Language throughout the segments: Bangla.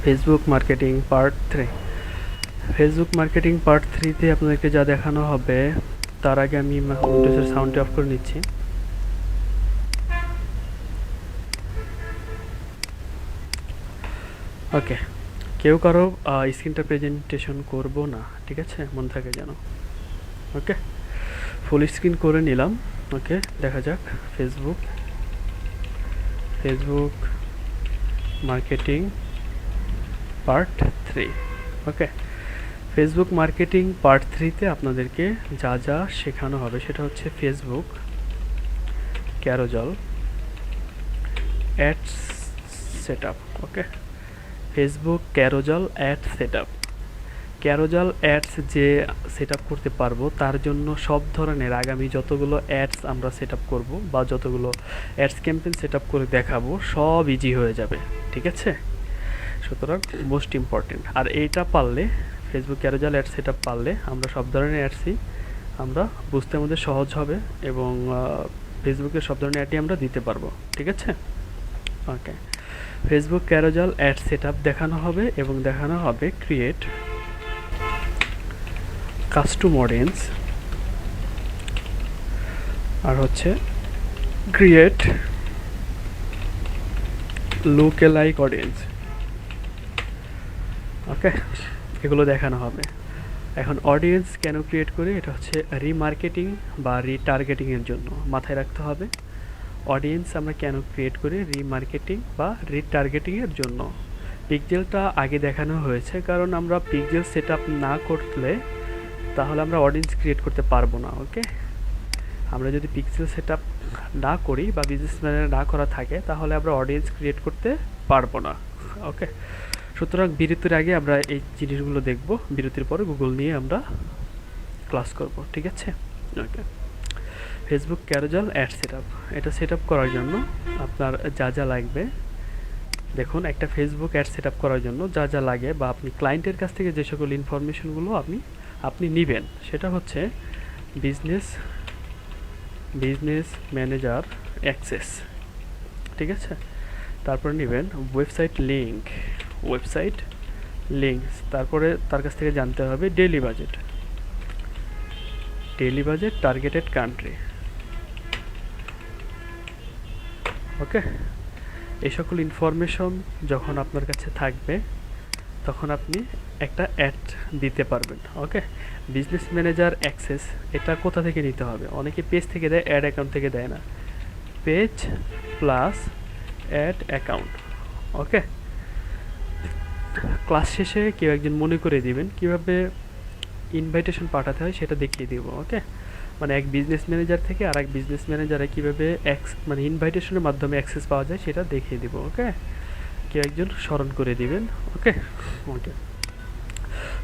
Facebook marketing part 3। Facebook marketing part 3-তে আপনাদেরকে যা দেখানো হবে, তার আগে আমি উইন্ডোজের সাউন্ডটি অফ করে নিচ্ছি। ওকে, কেউ কারো স্ক্রিনটা প্রেজেন্টেশন করব না, ঠিক আছে, মনে থাকে যেন। ওকে, ফুল স্ক্রিন করে নিলাম। ওকে, দেখা যাক ফেসবুক মার্কেটিং পার্ট 3। ওকে, ফেসবুক মার্কেটিং পার্ট 3-তে আপনাদেরকে যা যা শেখানো হবে সেটা হচ্ছে ফেসবুক ক্যারোজাল অ্যাডস সেটআপ। ওকে, Facebook carousel add setup. ক্যারোজাল ads যে সেটআপ করতে পারবো, তার জন্য সব ধরনের আগামী যতগুলো অ্যাডস আমরা সেটআপ করব বা যতগুলো অ্যাডস ক্যাম্পেইন সেটআপ করে দেখাবো, সব ইজি হয়ে যাবে, ঠিক আছে। সুতরাং মোস্ট ইম্পর্টেন্ট, আর এইটা পারলে, ফেসবুক ক্যারোজাল অ্যাড সেটআপ পারলে আমরা সব ধরনের অ্যাডসই আমরা বুঝতে আমাদের সহজ হবে এবং ফেসবুকে সব ধরনের অ্যাডই আমরা দিতে পারবো, ঠিক আছে। ওকে, ফেসবুক ক্যারোজাল অ্যাড সেটআপ দেখানো হবে এবং দেখানো হবে ক্রিয়েট কাস্টম অডিয়েন্স, আর হচ্ছে ক্রিয়েট লুক-অ্যালাইক অডিয়েন্স। ওকে, এগুলো দেখানো হবে। এখন অডিয়েন্স কেন ক্রিয়েট করি, এটা হচ্ছে রিমার্কেটিং বা রিটার্গেটিংয়ের জন্য। মাথায় রাখতে হবে অডিয়েন্স আমরা কেন ক্রিয়েট করি, রিমার্কেটিং বা রিটার্গেটিংয়ের জন্য। পিক্সেলটা আগে দেখানো হয়েছে, কারণ আমরা পিক্সেল সেট আপ না করলে তাহলে আমরা অডিয়েন্স ক্রিয়েট করতে পারবো না। ওকে, আমরা যদি পিক্সেল সেট আপ না করি বা বিজনেস ম্যানেজার না করা থাকে, তাহলে আমরা অডিয়েন্স ক্রিয়েট করতে পারবো না। ওকে, সুতরাং বিরতির আগে আমরা এই জিনিসগুলো দেখব, বিরতির পরে গুগল নিয়ে আমরা ক্লাস করব, ঠিক আছে। ওকে, ফেসবুক ক্যারোজাল অ্যাড সেটআপ, এটা সেটআপ করার জন্য আপনার যা যা লাগবে, দেখুন একটা ফেসবুক অ্যাড সেটআপ করার জন্য যা যা লাগে বা আপনি ক্লায়েন্টের কাছ থেকে যে সকল ইনফরমেশনগুলো আপনি নেবেন, সেটা হচ্ছে বিজনেস ম্যানেজার অ্যাক্সেস, ঠিক আছে। তারপরে নেবেন ওয়েবসাইট লিঙ্কস, তারপরে তার কাছ থেকে জানতে হবে ডেইলি বাজেট টার্গেটেড কান্ট্রি। ওকে, এই সকল ইনফরমেশন যখন আপনার কাছে থাকবে, তখন আপনি একটা অ্যাড দিতে পারবেন। ওকে, বিজনেস ম্যানেজার অ্যাক্সেস এটা কোথা থেকে নিতে হবে, অনেকে পেজ থেকে দেয়, অ্যাড অ্যাকাউন্ট থেকে দেয় না। Page plus add account. Okay, class শেষে কেউ একজন মনে করে দিবেন কিভাবে ইনভাইটেশন পাঠাতে হয়, সেটা দেখিয়ে দিব। ওকে, মানে এক বিজনেস ম্যানেজার থেকে আর এক বিজনেস ম্যানেজারে কীভাবে মানে ইনভাইটেশনের মাধ্যমে অ্যাক্সেস পাওয়া যায় সেটা দেখিয়ে দিব। ওকে, কেউ একজন স্মরণ করে দিবেন। ওকে,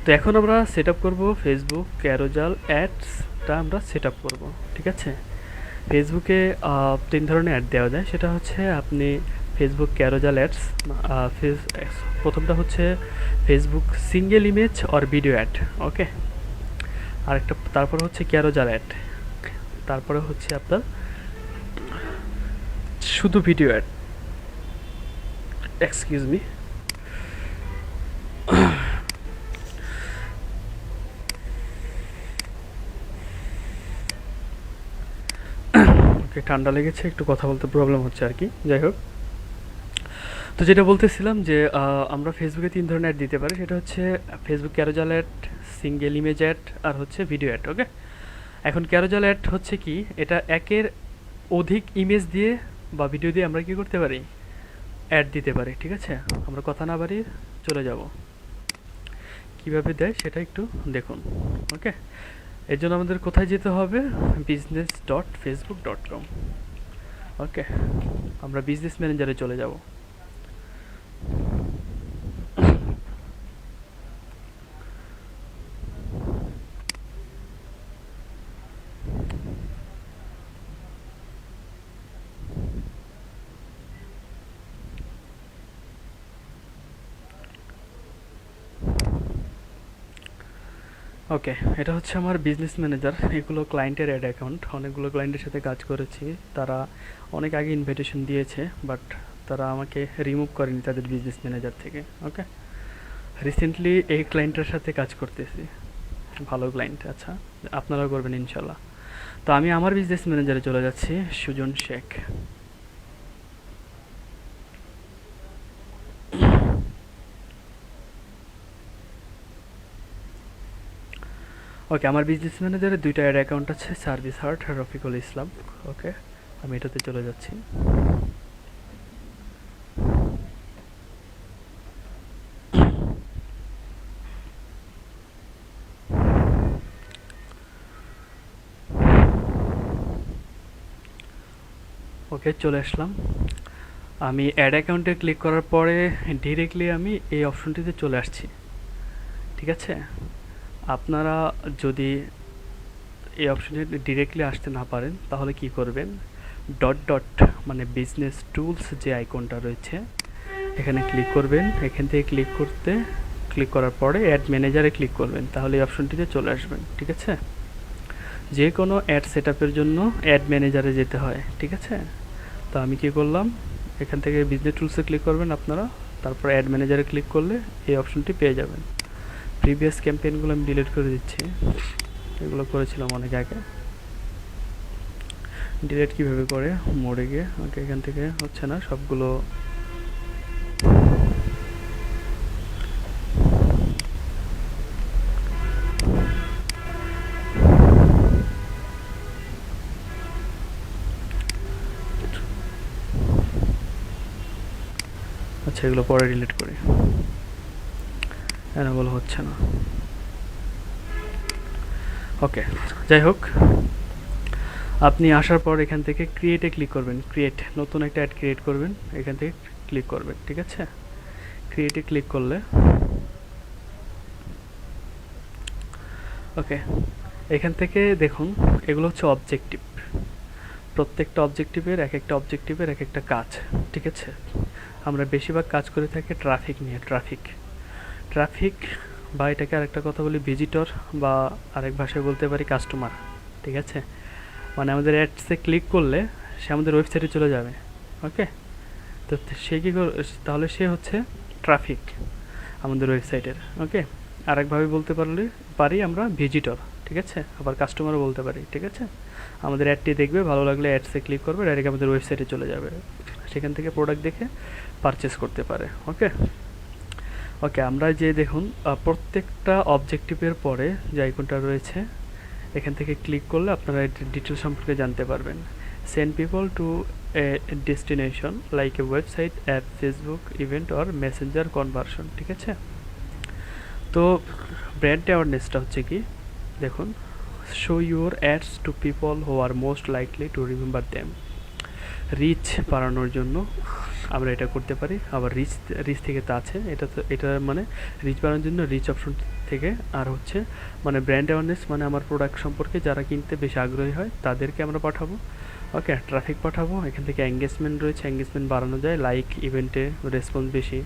তো এখন আমরা সেট আপ করবো ফেসবুক ক্যারোজাল অ্যাডসটা আমরা সেট আপ করবো, ঠিক আছে। ফেসবুকে 3 ধরনের অ্যাড দেওয়া যায়, সেটা হচ্ছে আপনি ফেসবুক ক্যারোজাল অ্যাডস, প্রথমটা হচ্ছে Facebook single image or video ad. Okay, আরেকটা, তারপরে হচ্ছে ক্যারোজাল অ্যাড, তারপরে হচ্ছে আপনার শুধু video ad. Excuse me, okay, ঠান্ডা লেগেছে, একটু কথা বলতে প্রবলেম হচ্ছে আর কি। যাই হোক, তো যেটা বলতেছিলাম যে আমরা ফেসবুকে 3 ধরনের অ্যাড দিতে পারি, সেটা হচ্ছে Facebook carousel ad, single image ad, আর হচ্ছে ভিডিও অ্যাড। ওকে, এখন ক্যারোজাল অ্যাড হচ্ছে কি, এটা একের অধিক ইমেজ দিয়ে বা ভিডিও দিয়ে আমরা কি করতে পারি, অ্যাড দিতে পারি, ঠিক আছে। আমরা কথা না বাড়িয়ে চলে যাব, কিভাবে দেয় সেটা একটু দেখুন। ওকে, এর জন্য আমাদের কোথায় যেতে হবে, business.facebook.com। ওকে, আমরা বিজনেস ম্যানেজারে চলে যাব। ওকে, এটা হচ্ছে আমার বিজনেস ম্যানেজার। এগুলো ক্লায়েন্টের অ্যাড অ্যাকাউন্ট, অনেকগুলো ক্লায়েন্টের সাথে কাজ করেছি, তারা অনেক আগে ইনভিটেশন দিয়েছে, বাট তারা আমাকে রিমুভ করেনি তাদের বিজনেস ম্যানেজার থেকে। ওকে, রিসেন্টলি এই ক্লায়েন্টের সাথে কাজ করতেছি, ভালো ক্লায়েন্ট। আচ্ছা, আপনারাও করবেন ইনশাল্লাহ। তো আমি আমার বিজনেস ম্যানেজারে চলে যাচ্ছি, সুজন শেখ। ওকে, আমার বিজনেস ম্যানেজারে দুইটা অ্যাড অ্যাকাউন্ট আছে, সার্ভিস হার্ট, রফিকুল ইসলাম। ওকে, আমি এটাতে চলে যাচ্ছি। ওকে, চলে আসলাম। আমি অ্যাড অ্যাকাউন্টে ক্লিক করার পরে ডিরেক্টলি আমি এই অপশনটিতে চলে আসছি। ঠিক আছে, আপনারা যদি এই অপশনে ডিরেক্টলি আসতে না পারেন তাহলে কি করবেন, ডট ডট মানে বিজনেস টুলস যে আইকনটা রয়েছে এখানে ক্লিক করবেন। এখান থেকে ক্লিক করার পরে অ্যাড ম্যানেজারে ক্লিক করবেন, তাহলে এই অপশনটিতে চলে আসবেন। ঠিক আছে, যে কোনো অ্যাড সেট আপের জন্য অ্যাড ম্যানেজারে যেতে হয়। ঠিক আছে, তো আমি কি করলাম, এখান থেকে বিজনেস টুলসে ক্লিক করবেন আপনারা, তারপর অ্যাড ম্যানেজারে ক্লিক করলে এই অপশনটি পেয়ে যাবেন। প্রিভিয়াস ক্যাম্পেইনগুলো আমি ডিলিট করে দিচ্ছি, এগুলো করেছিলাম অনেক আগে। ডিলিট কীভাবে করে, মোড়ে গিয়ে। ওকে, এখান থেকে হচ্ছে না সবগুলো। আচ্ছা, এগুলো পরে ডিলিট করি, এনেবল হচ্ছে না। ওকে, যাই হোক, আপনি আসার পর এখান থেকে ক্রিয়েটে ক্লিক করবেন। নতুন একটা অ্যাড ক্রিয়েট করবেন, এখান থেকে ক্লিক করবেন। ঠিক আছে, ক্রিয়েটে ক্লিক করলে ওকে, এখান থেকে দেখুন এগুলো হচ্ছে অবজেক্টিভ। প্রত্যেকটা অবজেক্টিভের এক একটা কাজ। ঠিক আছে, আমরা বেশিরভাগ কাজ করে থাকি ট্রাফিক নিয়ে। ট্রাফিক বা এটাকে আরেকটা কথা বলি ভিজিটর, বা আরেক ভাষায় বলতে পারি কাস্টমার। ঠিক আছে, মানে আমাদের অ্যাডসে ক্লিক করলে সে আমাদের ওয়েবসাইটে চলে যাবে। ওকে, তো সে কী তাহলে সে হচ্ছে ট্রাফিক আমাদের ওয়েবসাইটের। ওকে, আরেকভাবে বলতে পারি আমরা ভিজিটর। ঠিক আছে, আবার কাস্টমারও বলতে পারি। ঠিক আছে, আমাদের অ্যাডটি দেখবে, ভালো লাগলে অ্যাডসে ক্লিক করবে, ডাইরেক্ট আমাদের ওয়েবসাইটে চলে যাবে, সেখান থেকে প্রোডাক্ট দেখে পারচেস করতে পারে। ওকে, আমরা যে দেখুন প্রত্যেকটা অবজেক্টিভের পরে যে আইকনটা রয়েছে এখান থেকে ক্লিক করলে আপনারা ডিটেল সম্পর্কে জানতে পারবেন। Send people to a destination like a website, app, Facebook, event or messenger conversion. ঠিক আছে, তো ব্র্যান্ড অ্যাওয়ারনেসটা হচ্ছে কি, দেখুন, show your ads to people who are most likely to remember them. Reach বাড়ানোর জন্য আমরা এটা করতে পারি। আবার রিচ থেকে তা আছে, এটা মানে রিচ বাড়ানোর জন্য রিচ অপশন থেকে। আর হচ্ছে মানে ব্র্যান্ড অ্যাওয়ারনেস, মানে আমার প্রোডাক্ট সম্পর্কে যারা কিনতে বেশি আগ্রহী হয় তাদেরকে আমরা পাঠাবো। ওকে, ট্রাফিক পাঠাবো। এখান থেকে এঙ্গেজমেন্ট রয়েছে, এঙ্গেজমেন্ট বাড়ানো যায়, লাইক, ইভেন্টে রেসপন্স বেশি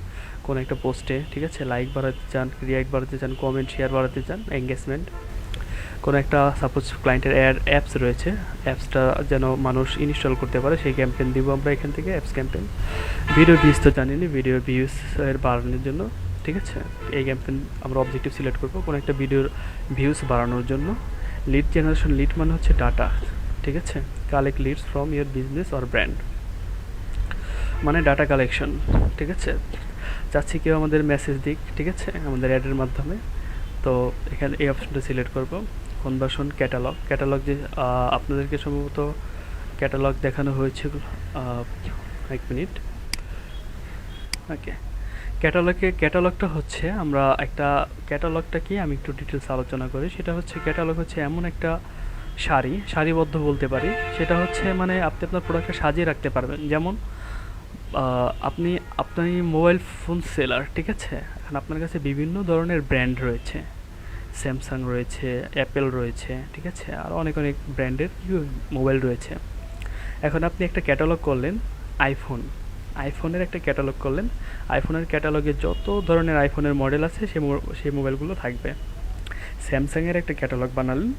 কোনো একটা পোস্টে। ঠিক আছে, লাইক বাড়াতে চান, রিয়াক্ট বাড়াতে চান, কমেন্ট শেয়ার বাড়াতে চান, এঙ্গেজমেন্ট। কোনো একটা সাপোজ ক্লায়েন্টের অ্যাপস রয়েছে, অ্যাপসটা যেন মানুষ ইনস্টল করতে পারে, সেই ক্যাম্পেইন দিব আমরা এখান থেকে, অ্যাপস ক্যাম্পেইন। ভিডিও ভিউজ তো জানিনি, ভিডিও ভিউজের বাড়ানোর জন্য। ঠিক আছে, এই ক্যাম্পেইন আমরা অবজেক্টিভ সিলেক্ট করবো কোনো একটা ভিডিওর ভিউজ বাড়ানোর জন্য। লিড জেনারেশন, লিড মানে হচ্ছে ডাটা। ঠিক আছে, collect leads from your business or brand, মানে ডাটা কালেকশন। ঠিক আছে, চাচ্ছি কেউ আমাদের মেসেজ দিক। ঠিক আছে, আমাদের অ্যাডের মাধ্যমে। তো এখানে এই অপশনটা সিলেক্ট করব। কনভার্সন, ক্যাটালগ যে আপনাদেরকে সম্ভবত ক্যাটালগ দেখানো হয়েছিল, এক মিনিট। ওকে, ক্যাটালগটা হচ্ছে আমরা একটা ক্যাটালগটা কি আমি একটু ডিটেলস আলোচনা করি। সেটা হচ্ছে ক্যাটালগ হচ্ছে এমন একটা সারিবদ্ধ বলতে পারি। সেটা হচ্ছে মানে আপনি আপনার প্রোডাক্টটা সাজিয়ে রাখতে পারবেন। যেমন আপনি মোবাইল ফোন সেলার। ঠিক আছে, এখন আপনার কাছে বিভিন্ন ধরনের ব্র্যান্ড রয়েছে, স্যামসাং রয়েছে, অ্যাপেল রয়েছে। ঠিক আছে, আর অনেক ব্র্যান্ডের মোবাইল রয়েছে। এখন আপনি একটা ক্যাটালগ করলেন, আইফোনের একটা ক্যাটালগ করলেন। আইফোনের ক্যাটালগে যত ধরনের আইফোনের মডেল আছে সেই মোবাইলগুলো থাকবে। স্যামসাংয়ের একটা ক্যাটালগ বানালেন,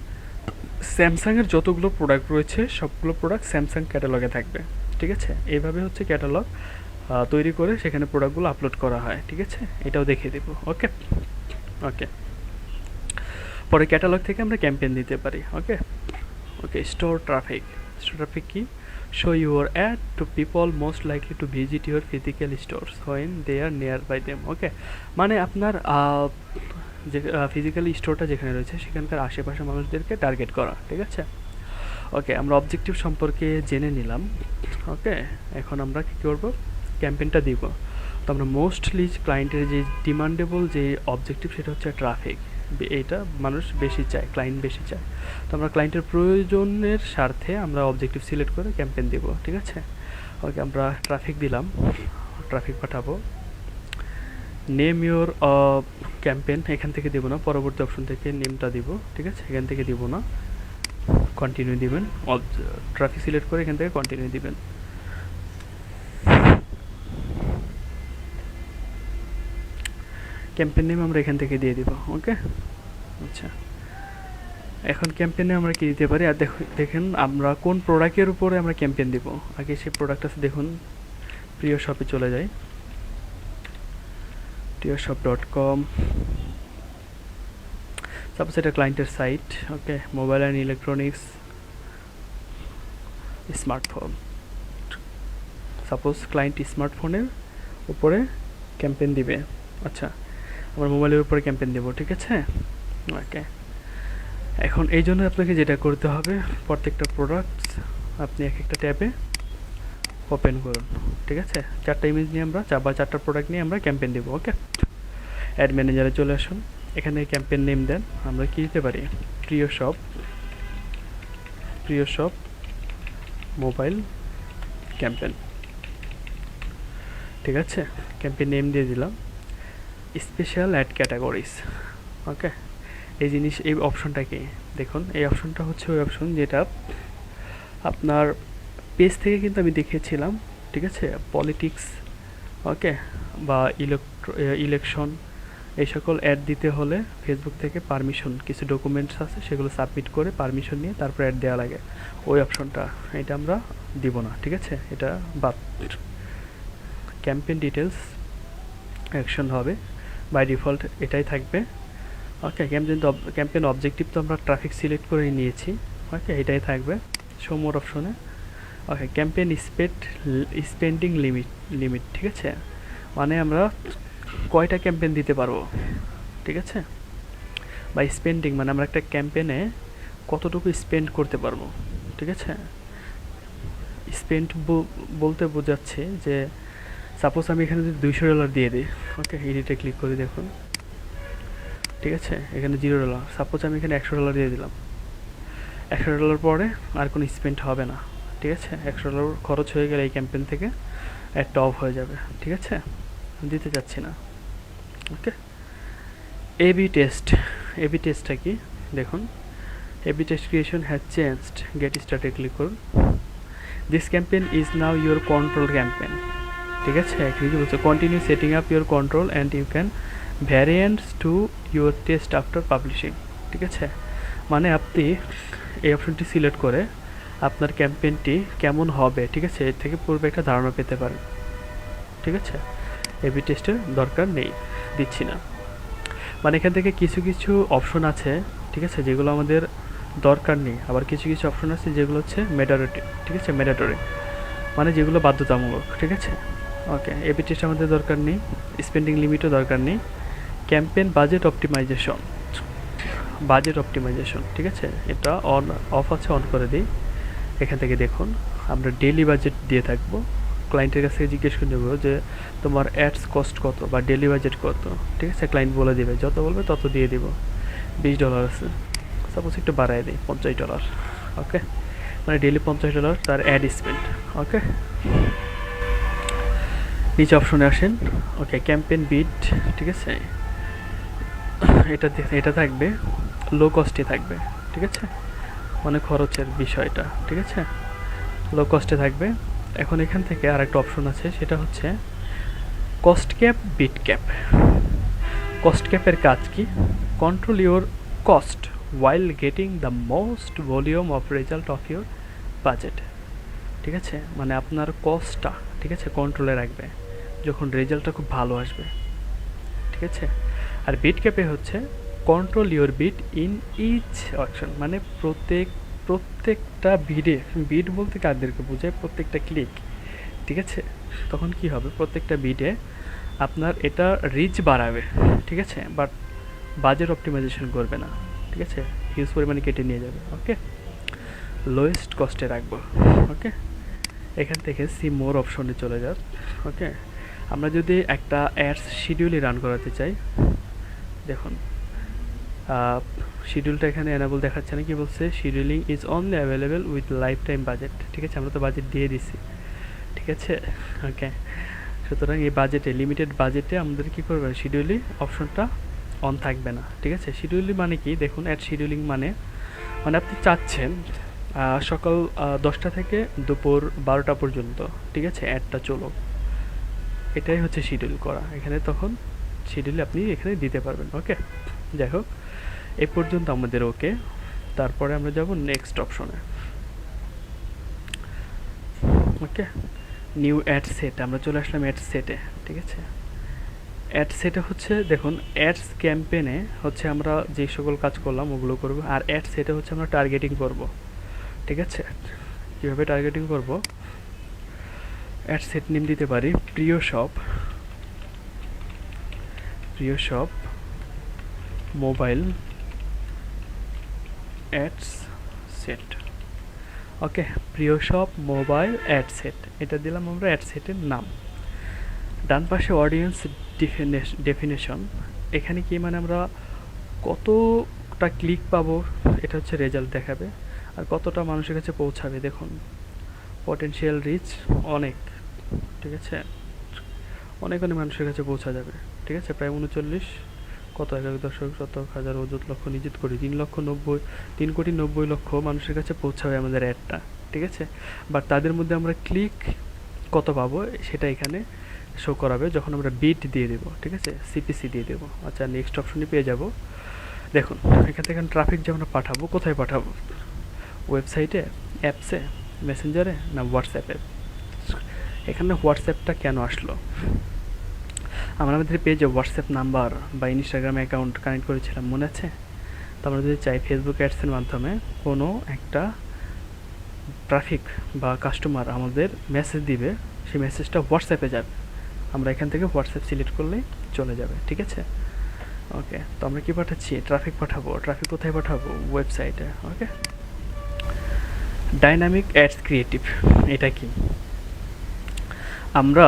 স্যামসাংয়ের যতগুলো প্রোডাক্ট রয়েছে সবগুলো প্রোডাক্ট স্যামসাং ক্যাটালগে থাকবে। ঠিক আছে, এইভাবে হচ্ছে ক্যাটালগ তৈরি করে সেখানে প্রোডাক্টগুলো আপলোড করা হয়, ঠিক আছে? এটাও দেখিয়ে দেবো। ওকে ওকে পরে ক্যাটালগ থেকে আমরা ক্যাম্পেইন দিতে পারি। ওকে ওকে স্টোর ট্রাফিক কি? Show your ad to people most likely to visit your physical stores when they are nearby them. Okay মানে আপনার যে ফিজিক্যালি স্টোরটা যেখানে রয়েছে সেখানকার আশেপাশের মানুষদেরকে টার্গেট করা, ঠিক আছে? ওকে আমরা অবজেক্টিভ সম্পর্কে জেনে নিলাম। ওকে এখন আমরা কী করব, ক্যাম্পেইনটা দিব। তো আমরা মোস্টলি ক্লায়েন্টের যে ডিমান্ডেবল যে অবজেক্টিভ সেটা হচ্ছে ট্রাফিক। এইটা মানুষ বেশি চায়, ক্লায়েন্ট বেশি চায়। তো আমরা ক্লায়েন্টের প্রয়োজনের স্বার্থে আমরা অবজেক্টিভ সিলেক্ট করে ক্যাম্পেইন দিব, ঠিক আছে? ওকে আমরা ট্রাফিক দিলাম, ট্রাফিক পাঠাবো। নেম ইউর ক্যাম্পেইন এখান থেকে দেবো না, পরবর্তী অপশন থেকে নেমটা দিব, ঠিক আছে? এখান থেকে দিব না, কন্টিনিউ দিবেন। ট্রাফিক সিলেক্ট করে এখান থেকে কন্টিনিউ দিবেন। ক্যাম্পেইন নেম আমরা এখান থেকে দিয়ে দিব। ওকে আচ্ছা এখন ক্যাম্পেইনে আমরা কি দিতে পারি? আর দেখেন আমরা কোন প্রোডাক্টের উপরে আমরা ক্যাম্পেইন দিব। আগে সেই প্রোডাক্ট আছে, দেখুন প্রিয় শপে চলে যাই, prioshop.com। সাপোজ এটা ক্লায়েন্টের site. Okay mobile and electronics smartphone, suppose client স্মার্টফোনের উপরে ক্যাম্পেইন দিবে। আচ্ছা আমরা মোবাইলের উপরে ক্যাম্পেইন দেবো, ঠিক আছে? ওকে এখন এই জন্য আপনাকে যেটা করতে হবে, প্রত্যেকটা প্রোডাক্টস আপনি এক একটা ট্যাবে ওপেন করুন, ঠিক আছে? 4টা ইমেজ নিয়ে আমরা 4টা প্রোডাক্ট নিয়ে আমরা ক্যাম্পেইন দেবো। ওকে অ্যাড ম্যানেজারে চলে আসুন, এখানে ক্যাম্পেইন নেম দেন। আমরা কী দিতে পারি? প্রিয় শপ মোবাইল ক্যাম্পেইন, ঠিক আছে? ক্যাম্পেইন নেম দিয়ে দিলাম। Special add categories. ওকে এই অপশনটা কি? দেখুন এই অপশনটা হচ্ছে ওই অপশন যেটা আপনার পেজ থেকে কিন্তু আমি দেখিয়েছিলাম, ঠিক আছে? পলিটিক্স ওকে বা ইলেকশন এই সকল অ্যাড দিতে হলে ফেসবুক থেকে পারমিশন, কিছু ডকুমেন্টস আছে সেগুলো সাবমিট করে পারমিশন নিয়ে তারপর অ্যাড দেওয়া লাগে, ওই অপশনটা। এটা আমরা দিব না, ঠিক আছে? এটা বাদ। ক্যাম্পেইন ডিটেলস অ্যাকশন হবে, বাই ডিফল্ট এটাই থাকবে। ওকে ক্যাম্পেইন অবজেক্টিভ তো আমরা ট্রাফিক সিলেক্ট করে নিয়েছি। ওকে এটাই থাকবে শো মোর অপশনে। ওকে ক্যাম্পেইন স্পেন্ডিং লিমিট, ঠিক আছে? মানে আমরা কয়টা ক্যাম্পেইন দিতে পারবো, ঠিক আছে? বা স্পেন্ডিং মানে আমরা একটা ক্যাম্পেইনে কতটুকু স্পেন্ড করতে পারবো, ঠিক আছে? স্পেন্ড বলতে বোঝাচ্ছে যে সাপোজ আমি এখানে যদি $200 দিয়ে দিই। ওকে এডিটে ক্লিক করে দেখুন, ঠিক আছে? এখানে $0। সাপোজ আমি এখানে $100 দিয়ে দিলাম। $100 পরে আর কোনো স্পেন্ড হবে না, ঠিক আছে? $100 খরচ হয়ে গেলে এই ক্যাম্পেইন থেকে একটা অফ হয়ে যাবে, ঠিক আছে? দিতে চাচ্ছি না। ওকে এবি টেস্টটা কি দেখুন। A B test creation has changed, get started click করুন। This campaign is now your control campaign, ঠিক আছে? কি বলছে? Continue setting up your control and you can variants to your test after publishing, ঠিক আছে? মানে আপনি এই অপশনটি সিলেক্ট করে আপনার ক্যাম্পেইনটি কেমন হবে, ঠিক আছে, এর থেকে পূর্বে একটা ধারণা পেতে পারেন, ঠিক আছে? এবি টেস্টের দরকার নেই, দিচ্ছি না। মানে এখান থেকে কিছু কিছু অপশন আছে, ঠিক আছে, যেগুলো আমাদের দরকার নেই। আবার কিছু কিছু অপশন আছে যেগুলো হচ্ছে ম্যান্ডেটরি, ঠিক আছে? ম্যান্ডেটরি মানে যেগুলো বাধ্যতামূলক, ঠিক আছে? ওকে এবি টেস্ট আমাদের দরকার নেই, স্পেন্ডিং লিমিটও দরকার নেই। ক্যাম্পেইন বাজেট অপটিমাইজেশন, ঠিক আছে? এটা অফ আছে, অন করে দিই। এখান থেকে দেখুন আমরা ডেইলি বাজেট দিয়ে থাকবো। ক্লায়েন্টের কাছ থেকে জিজ্ঞেস করে নেবো যে তোমার অ্যাডস কস্ট কত বা ডেইলি বাজেট কত, ঠিক আছে? ক্লায়েন্ট বলে দেবে, যত বলবে তত দিয়ে দিব। $20 আছে, সাপোজ একটু বাড়ায় দিই $50। ওকে মানে ডেইলি $50 তার অ্যাড স্পেন্ড। ওকে নিচে অপশনে আসেন। ওকে ক্যাম্পেইন বিট, ঠিক আছে? এটা থাকবে লো কস্টে থাকবে, ঠিক আছে? মানে খরচের বিষয়টা, ঠিক আছে? লো কস্টে থাকবে। এখন এখান থেকে আর একটা অপশন আছে, সেটা হচ্ছে cost cap, bid cap. Cost ক্যাপের কাজ কি? Control your cost while getting the most volume of result of your budget, ঠিক আছে? মানে আপনার কস্টটা ঠিক আছে, কন্ট্রোলে রাখবে যখন রেজাল্টটা খুব ভালো আসবে, ঠিক আছে। আর বিট ক্যাপে হচ্ছে control your bid in each option, মানে প্রত্যেকটা বিট বলতে কাদেরকে বোঝায়, প্রত্যেকটা ক্লিক, ঠিক আছে। তখন কি হবে, প্রত্যেকটা বিটে আপনার এটা রিচ বাড়াবে, ঠিক আছে, বাট বাজেট অপটিমাইজেশন করবে না, ঠিক আছে, হিউজ পরিমাণে কেটে নিয়ে যাবে। ওকে, লোয়েস্ট কস্টে রাখবো। ওকে, এখান থেকে সি মোর অপশনে চলে যাক। ওকে, আমরা যদি একটা অ্যাডস শিডিউলই রান করাতে চাই, দেখুন শিডিউলটা এখানে এনাবল দেখাচ্ছে না, কি বলছে, scheduling is only available with life time budget, ঠিক আছে, আমরা তো বাজেট দিয়ে দিছি, ঠিক আছে। ওকে, সুতরাং এই বাজেটে, লিমিটেড বাজেটে আমাদের কী করবে, শিডিউলিং অপশনটা অন থাকবে না, ঠিক আছে। শিডিউলিং মানে কি, দেখুন অ্যাড শিডিউলিং মানে আপনি চাচ্ছেন সকাল 10টা থেকে দুপুর 12টা পর্যন্ত, ঠিক আছে, অ্যাডটা চলো, এটাই হচ্ছে শিডিউল করা এখানে। তখন শিডিউল আপনি এখানে দিতে পারবেন। ওকে, যাই হোক, এই পর্যন্ত আমাদের ওকে। তারপরে আমরা যাব নেক্সট অপশনে। ওকে, নিউ অ্যাড সেট, আমরা চলে আসলাম অ্যাড সেটে, ঠিক আছে। অ্যাড সেটে হচ্ছে দেখুন অ্যাডস ক্যাম্পেনে হচ্ছে আমরা যে সকল কাজ করলাম ওগুলো করব, আর অ্যাড সেটে হচ্ছে আমরা টার্গেটিং করব, ঠিক আছে। কীভাবে টার্গেটিং করব, অ্যাড সেট নেম দিতে পারি প্রিয় শপ মোবাইল অ্যাডস সেট। ওকে, প্রিয় শপ মোবাইল অ্যাড সেট, এটা দিলাম আমরা অ্যাড সেটের নাম। ডান পাশে অডিয়েন্স ডেফিনেশন, এখানে কি মানে আমরা কতটা ক্লিক পাবো এটা হচ্ছে রেজাল্ট দেখাবে, আর কতটা মানুষের কাছে পৌঁছাবে। দেখুন পটেনশিয়াল রিচ অনেক, ঠিক আছে, অনেক মানুষের কাছে পৌঁছা যাবে, ঠিক আছে। প্রায় 39 কত 11,000 অযুত লক্ষ নিযুত কোটি 3,90,00,000 মানুষের কাছে পৌঁছাবে আমাদের অ্যাডটা, ঠিক আছে। বাট তাদের মধ্যে আমরা ক্লিক কত পাবো সেটা এখানে শো করাবে যখন আমরা বিট দিয়ে দেবো, ঠিক আছে, সিপিসি দিয়ে দেবো। আচ্ছা, নেক্সট অপশনে পেয়ে যাব। দেখুন এখান থেকে ট্রাফিক যে আমরা পাঠাবো, কোথায় পাঠাবো, ওয়েবসাইটে, অ্যাপসে, মেসেঞ্জারে, না হোয়াটসঅ্যাপে। এখানে হোয়াটসঅ্যাপটা কেন আসলো, আমরা আমাদের পেজে হোয়াটসঅ্যাপ নাম্বার বা ইনস্টাগ্রাম অ্যাকাউন্ট কানেক্ট করেছিলাম, মনে আছে। তো আমরা যদি চাই ফেসবুক অ্যাডসের মাধ্যমে কোনো একটা ট্রাফিক বা কাস্টমার আমাদের মেসেজ দিবে, সেই মেসেজটা হোয়াটসঅ্যাপে যাবে, আমরা এখান থেকে হোয়াটসঅ্যাপ সিলেক্ট করলেই চলে যাবে, ঠিক আছে। ওকে, তো আমরা কি পাঠাচ্ছি, ট্রাফিক পাঠাবো। ট্রাফিক কোথায় পাঠাবো, ওয়েবসাইটে। ওকে, ডাইনামিক অ্যাডস ক্রিয়েটিভ, এটা কি, আমরা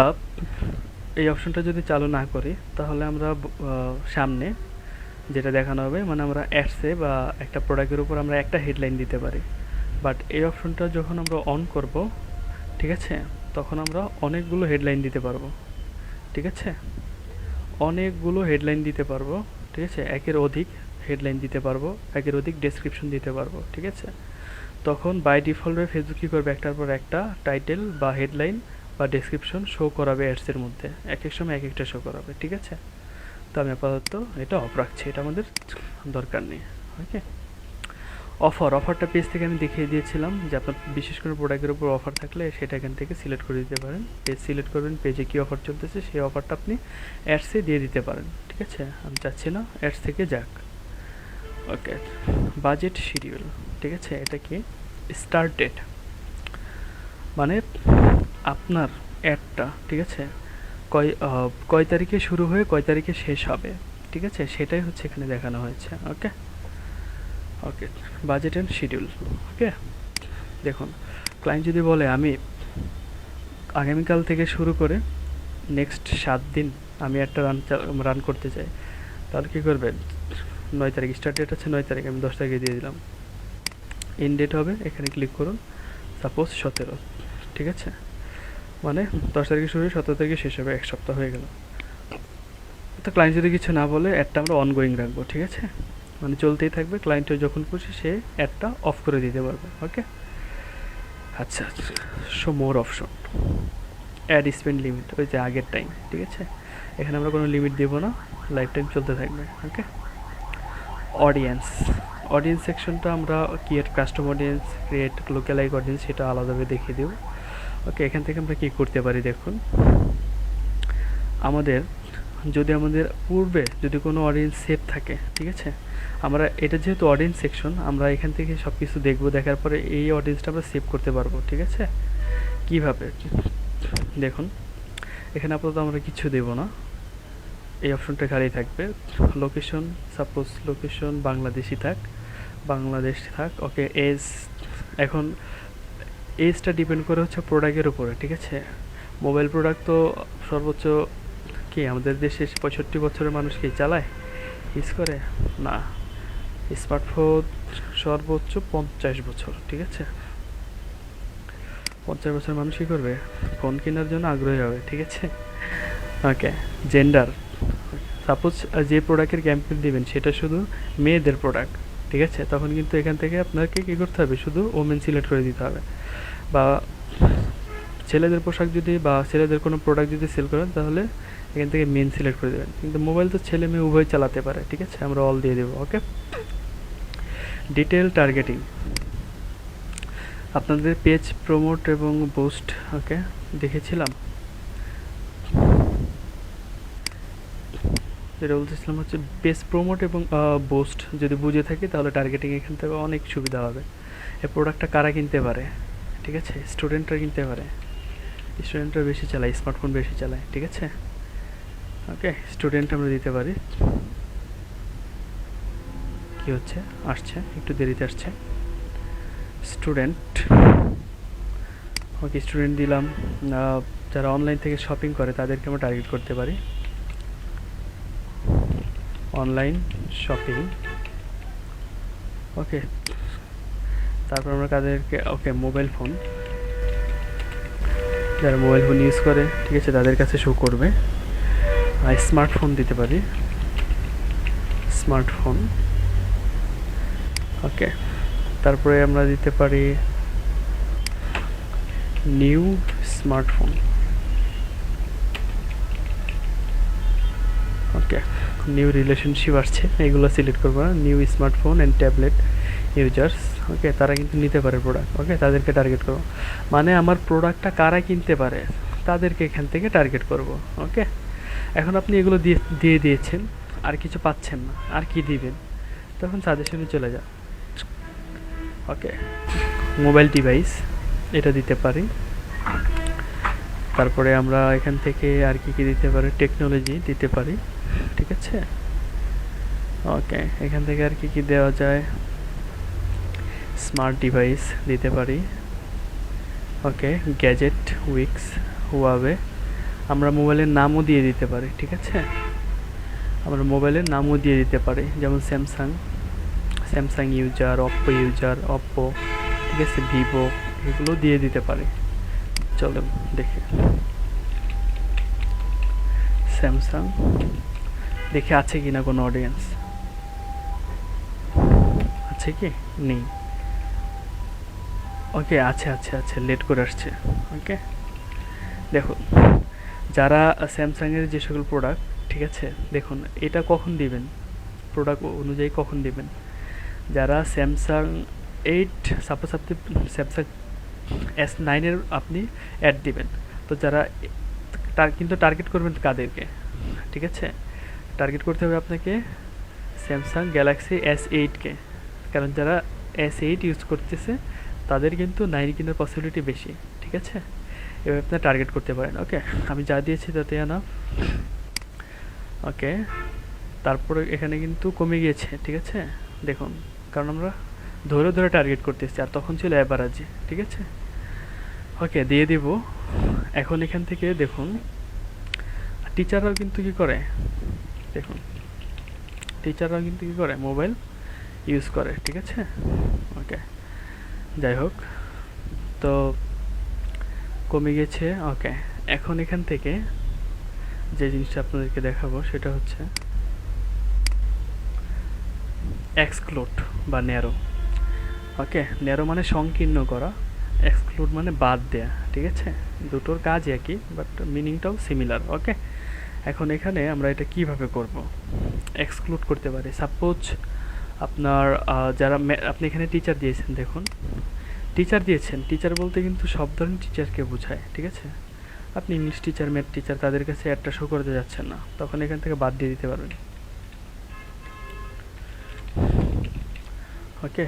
এই অপশনটা যদি চালু না করি তাহলে আমরা সামনে যেটা দেখানো হবে, মানে আমরা অ্যাডসে বা একটা প্রোডাক্টের উপর আমরা একটা হেডলাইন দিতে পারি। বাট এই অপশনটা যখন আমরা অন করব, ঠিক আছে, তখন আমরা অনেকগুলো হেডলাইন দিতে পারবো, ঠিক আছে, অনেকগুলো হেডলাইন দিতে পারবো, ঠিক আছে, একের অধিক হেডলাইন দিতে পারবো, একের অধিক ডেসক্রিপশন দিতে পারবো, ঠিক আছে। তখন বাই ডিফল্টে ফেসবুক কী করবে, একটার পর একটা টাইটেল বা হেডলাইন বা ডেসক্রিপশন শো করাবে অ্যাডসের মধ্যে, এক এক সময় এক একটা শো করাবে, ঠিক আছে। তো আমি আপাতত এটা অফ রাখছি, এটা আমাদের দরকার নেই। ওকে, অফারটা পেজ থেকে আমি দেখিয়ে দিয়েছিলাম যে আপনার বিশেষ করে প্রোডাক্টের উপর অফার থাকলে সেটা এখান থেকে সিলেক্ট করে দিতে পারেন। পেজ সিলেক্ট করবেন, পেজে কী অফার চলতেছে সেই অফারটা আপনি অ্যাডসে দিয়ে দিতে পারেন, ঠিক আছে। আমি চাচ্ছি না অ্যাডস থেকে যাক। ওকে, বাজেট শিডিউল, ঠিক আছে, এটা কি, স্টার্ট ডেট, মানে আপনার অ্যাডটা, ঠিক আছে, কয় তারিখে শুরু হয়ে কয় তারিখে শেষ হবে, ঠিক আছে, সেটাই হচ্ছে এখানে দেখানো হয়েছে। ওকে, বাজেট অ্যান্ড শিডিউল। ওকে, দেখুন ক্লায়েন্ট যদি বলে আমি আগামীকাল থেকে শুরু করে নেক্সট 7 দিন আমি একটা রান করতে চাই, তাহলে কী করবেন, 9 তারিখ স্টার্ট ডেট আছে, 9 তারিখ আমি 10 তারিখে দিয়ে দিলাম। এন্ড ডেট হবে, এখানে ক্লিক করুন, সাপোজ 17, ঠিক আছে, মানে 10 তারিখে শুরু হয়ে 17 তারিখে শেষ হবে, 1 সপ্তাহ হয়ে গেল। তো ক্লায়েন্ট যদি কিছু না বলে অ্যাডটা আমরা অনগোয়িং রাখবো, ঠিক আছে, মানে চলতেই থাকবে, ক্লায়েন্টের যখন খুশি সে অ্যাডটা অফ করে দিতে পারবে। ওকে, আচ্ছা, show more option, ad spend limit, ওই যে আগের টাইম, ঠিক আছে, এখানে আমরা কোনো লিমিট দেবো না, লাইফ টাইম চলতে থাকবে। ওকে, অডিয়েন্স সেকশনটা আমরা create custom audience, create localise audience, সেটা আলাদাভাবে দেখিয়ে দেব। ওকে, এখান থেকে আমরা কি করতে পারি দেখুন, আমাদের যদি আমাদের পূর্বে যদি কোনো অডিয়েন্স সেভ থাকে, ঠিক আছে, আমরা এটা যেহেতু অডিয়েন্স সেকশন, আমরা এখান থেকে সব কিছু দেখবো, দেখার পরে এই অডিয়েন্সটা আমরা সেভ করতে পারবো, ঠিক আছে। কিভাবে দেখুন, এখানে আপাতত আমরা কিছু দেব না, এই অপশনটা খালি থাকবে। লোকেশন, সাপোজ লোকেশন বাংলাদেশি থাক, বাংলাদেশ থাক। ওকে, এজ, এখন এজটা ডিপেন্ড করে হচ্ছে প্রোডাক্টের উপরে, ঠিক আছে। মোবাইল প্রোডাক্ট তো সর্বোচ্চ কি আমাদের দেশে 65 বছরের মানুষ কি চালায়, ইউজ করে না। স্মার্টফোন সর্বোচ্চ 50 বছর, ঠিক আছে। 50 বছর মানুষ কী করবে, ফোন কেনার জন্য আগ্রহী হবে, ঠিক আছে। ওকে, জেন্ডার, সাপোজ যে প্রোডাক্টের ক্যাম্পেইন দিবেন সেটা শুধু মেয়েদের প্রোডাক্ট, ঠিক আছে, তখন কিন্তু এখান থেকে আপনাকে কী করতে হবে, শুধু ওমেন সিলেক্ট করে দিতে হবে। বা ছেলেদের পোশাক যদি বা ছেলেদের কোনো প্রোডাক্ট যদি সেল করেন তাহলে এখান থেকে মেন সিলেক্ট করে দেবেন। কিন্তু মোবাইল তো ছেলে মেয়ে উভয় চালাতে পারে, ঠিক আছে, আমরা অল দিয়ে দেবো। ওকে, ডিটেল টার্গেটিং, আপনাদের পেজ প্রমোট এবং বুস্ট, ওকে দেখেছিলাম, যেটা বলতেছিলাম হচ্ছে পেজ প্রমোট এবং বুস্ট যদি বুঝে থাকি তাহলে টার্গেটিং এখান থেকে অনেক সুবিধা হবে। এই প্রোডাক্টটা কারা কিনতে পারে, ঠিক আছে, স্টুডেন্টরা কিনতে পারে, স্টুডেন্টরা বেশি চালায়, স্মার্টফোন বেশি চালায়, ঠিক আছে। ওকে, স্টুডেন্ট আমরা দিতে পারি। কি হচ্ছে, আসছে একটু দেরিতে আসছে। স্টুডেন্ট, ওকে স্টুডেন্ট দিলাম। যারা অনলাইন থেকে শপিং করে তাদেরকে আমরা টার্গেট করতে পারি, অনলাইন শপিং। ওকে, তারপর আমরা তাদেরকে, ওকে মোবাইল ফোন, যারা মোবাইল ফোন ইউজ করে, ঠিক আছে, তাদের কাছে শো করবে। স্মার্টফোন দিতে পারি, স্মার্টফোন। ওকে, তারপরে আমরা দিতে পারি new smartphone. Okay, new relationship আসছে, এগুলো সিলেক্ট করবো না, new smartphone and tablet users. Okay, তারা কিন্তু নিতে পারে প্রোডাক্ট, ওকে তাদেরকে টার্গেট করবো, মানে আমার প্রোডাক্টটা কারা কিনতে পারে তাদেরকে এখান থেকে টার্গেট করব। ওকে, এখন আপনি এগুলো দিয়ে দিয়েছেন, আর কিছু পাচ্ছেন না, আর কি দিবেন, তখন সাজেশনে চলে যান। ওকে, মোবাইল ডিভাইস এটা দিতে পারি। তারপরে আমরা এখান থেকে আর কি কি দিতে পারি, টেকনোলজি দিতে পারি, ঠিক আছে। ওকে, এখান থেকে আর কি কি দেওয়া যায়, স্মার্ট ডিভাইস দিতে পারি। ওকে, গ্যাজেট, উইক্স, হুয়াওয়ে, আমরা মোবাইলের নামও দিয়ে দিতে পারি, ঠিক আছে, আমরা মোবাইলের নামও দিয়ে দিতে পারি, যেমন Samsung, Samsung user, Oppo user, Oppo, ঠিক আছে, ভিভো, এগুলো দিয়ে দিতে পারি। চলো দেখি, স্যামসাং, দেখে আছে কি না কোনো অডিয়েন্স, আছে কি, নেই। ওকে, আছে আছে আছে, লেট করে আসছে। ওকে, দেখুন যারা স্যামসাংয়ের যে সকল প্রোডাক্ট, ঠিক আছে, দেখুন এটা কখন দিবেন, প্রোডাক্ট অনুযায়ী কখন দিবেন। যারা স্যামসাং 8, সাপোজ আপনি স্যামসাং S9-এর আপনি অ্যাড দিবেন, তো যারা কিন্তু টার্গেট করবেন কাদেরকে, ঠিক আছে, টার্গেট করতে হবে আপনাকে স্যামসাং গ্যালাক্সি S8-কে, কারণ যারা S8 ইউজ করতেছে তাদের কিন্তু 9 কেনার পসিবিলিটি বেশি, ঠিক আছে, এভাবে আপনি টার্গেট করতে পারেন। ওকে, আমি যা দিয়েছি তাতে আনা। ওকে, তারপরে এখানে কিন্তু কমে গিয়েছে, ঠিক আছে, দেখুন, কারণ আমরা ধরে ধরে টার্গেট করতেছি, আর তখন ছিল অ্যাভারেজে, ঠিক আছে। ওকে, দিয়ে দিব। এখন এখান থেকে দেখুন টিচাররাও কিন্তু কী করে, দেখুন টিচাররাও কিন্তু কী করে, মোবাইল ইউজ করে, ঠিক আছে। ওকে, যাই হোক, তো কমে গেছে। ওকে, এখন এখান থেকে যে জিনিসটা আপনাদেরকে দেখাবো সেটা হচ্ছে এক্সক্লুড বা ন্যারো। ওকে, ন্যারো মানে সংকীর্ণ করা, এক্সক্লুড মানে বাদ দেয়া, ঠিক আছে, দুটোর কাজ একই বাট মিনিংটাও সিমিলার। ওকে, এখন এখানে আমরা এটা কিভাবে করব, এক্সক্লুড করতে পারি। সাপোজ আপনার যারা আপনি এখানে টিচার দিয়েছেন, দেখুন টিচার দিয়েছেন, টিচার বলতে কিন্তু সব ধরনের টিচারকে বোঝায়, ঠিক আছে? আপনি ইংলিশ টিচার, ম্যাথ টিচার, তাদের কাছে অ্যাডটা শো করতে যাচ্ছেন না, তখন এখান থেকে বাদ দিয়ে দিতে পারবেন। Okay,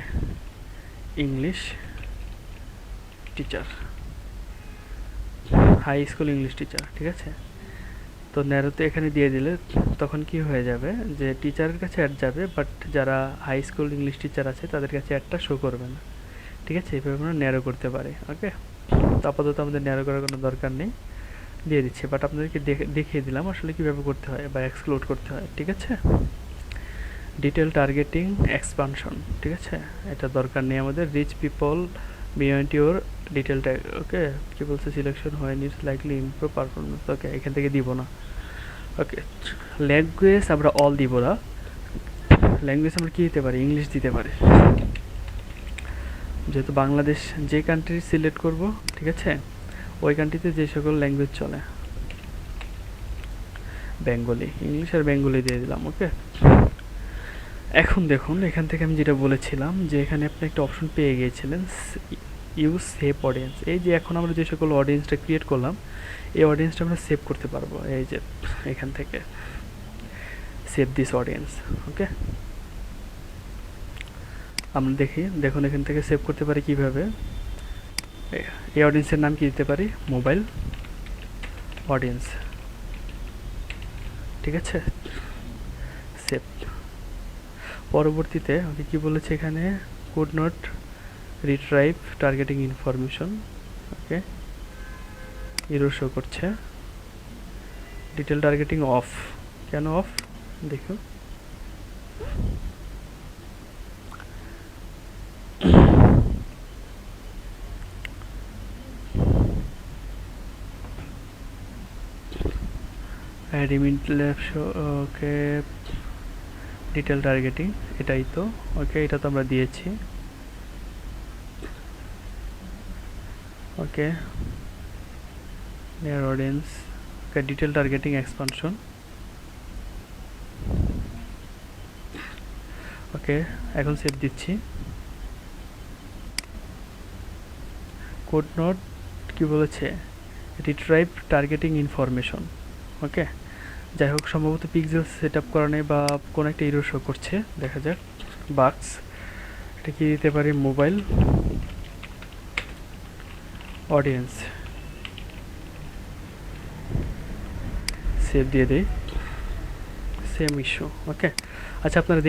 English teacher, high school English teacher, ঠিক আছে? তো ন্যারোতে এখানে দিয়ে দিলে তখন কি হয়ে যাবে, যে টিচারের কাছে অ্যাড যাবে, বাট যারা হাই স্কুল ইংলিশ টিচার আছে তাদের কাছে অ্যাডটা শো করবে না, ঠিক আছে? এভাবে আমরা ন্যারো করতে পারি। ওকে, তো আপাতত আমাদের ন্যারো করার কোনো দরকার নেই, দিয়ে দিচ্ছি, বাট আপনাদেরকে দেখিয়ে দিলাম আসলে কীভাবে করতে হয় বা এক্সক্লুড করতে হয়, ঠিক আছে? ডিটেল টার্গেটিং এক্সপানশন, ঠিক আছে? এটা দরকার নেই আমাদের। Reach people beyond your detail tag. Okay, কী বলছে, সিলেকশন হয় it's likely improve performance. Okay, এখান থেকে দিব না। ওকে, ল্যাঙ্গুয়েজ আমরা অল দিব না, ল্যাঙ্গুয়েজ আমরা কী দিতে পারি, ইংলিশ দিতে পারি, যেহেতু বাংলাদেশ যে কান্ট্রি সিলেক্ট করব, ঠিক আছে, ওই কান্ট্রিতে যে সকল ল্যাঙ্গুয়েজ চলে, বেঙ্গলি, ইংলিশ আর বেঙ্গলি দিয়ে দিলাম। ওকে, এখন দেখুন এখান থেকে আমি যেটা বলেছিলাম যে এখানে আপনি একটা অপশন পেয়ে গিয়েছিলেন, ইউজ সেভ অডিয়েন্স। এই যে এখন আমরা যে সকল অডিয়েন্সটা ক্রিয়েট করলাম, এই অডিয়েন্সটা আমরা সেভ করতে পারবো, এই যে এখান থেকে সেভ দিস অডিয়েন্স। ওকে, আমরা দেখুন এখান থেকে সেভ করতে পারি কিভাবে। এই অডিয়েন্সের নাম কি দিতে পারি, মোবাইল অডিয়েন্স, ঠিক আছে? সেভ। পরবর্তীতে আমি কি বলেছি এখানে, could not retrieve targeting information. Okay, error show করছে। ডিটেল টার্গেটিং অফ, কেন অফ দেখো, ওকে, ডিটেল টার্গেটিং এটাই তো। ওকে, এটা তো আমরা দিয়েছি। ওকে, নিয়ার অডিয়েন্স, ওকে, ডিটেল টার্গেটিং এক্সপানশন। ওকে, এখন সেভ দিচ্ছি। কোড নট কি বলেছে, রিট্রাইভ টার্গেটিং ইনফরমেশন। ওকে, যাই হোক, সম্ভবত পিক্সেল সেট আপ করা নেই বা কোনো একটা এরর শো করছে, দেখা যাক। বাক্স, এটা কি দিতে পারি, মোবাইল অডিয়েন্স, সেভ দিয়ে দিই, সেম ইস্যু। ওকে, আচ্ছা আপনারা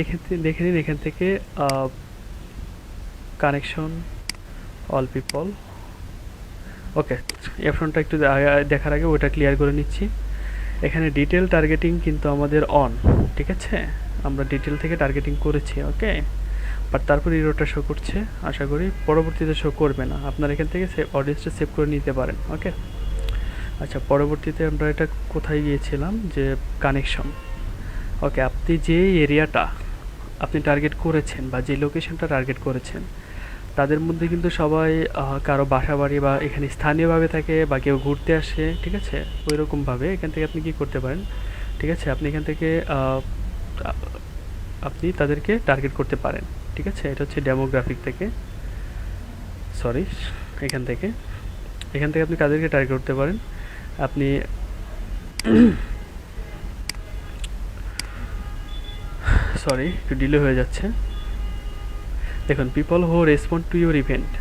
দেখে নিন এখান থেকে কানেকশন অল পিপল। ওকে, অপশনটা একটু দেখার আগে ওটা ক্লিয়ার করে নিচ্ছি। এখানে ডিটেল টার্গেটিং কিন্তু আমাদের অন, ঠিক আছে? আমরা ডিটেল থেকে টার্গেটিং করেছি। ওকে, বাট তারপর ইরোটা শো করছে, আশা করি পরবর্তীতে শো করবে না। আপনারা এখান থেকে অডিয়েন্সটা সেভ করে নিতে পারেন। ওকে, আচ্ছা, পরবর্তীতে আমরা এটা কোথায় গিয়েছিলাম, যে কানেকশন। ওকে, আপনি যে এরিয়াটা আপনি টার্গেট করেছেন বা যে লোকেশনটা টার্গেট করেছেন, তাদের মধ্যে কিন্তু সবাই কারো বাসা বাড়ি বা এখানে স্থানীয়ভাবে থাকে বা কেউ ঘুরতে আসে, ঠিক আছে? ওই রকমভাবে এখান থেকে আপনি কী করতে পারেন, ঠিক আছে? আপনি এখান থেকে আপনি তাদেরকে টার্গেট করতে পারেন, ঠিক আছে? এটা হচ্ছে ডেমোগ্রাফিক থেকে, সরি, এখান থেকে আপনি কাদেরকে টার্গেট করতে পারেন, আপনি সরি একটু ডিলে হয়ে যাচ্ছে। দেখুন, people who respond to your event,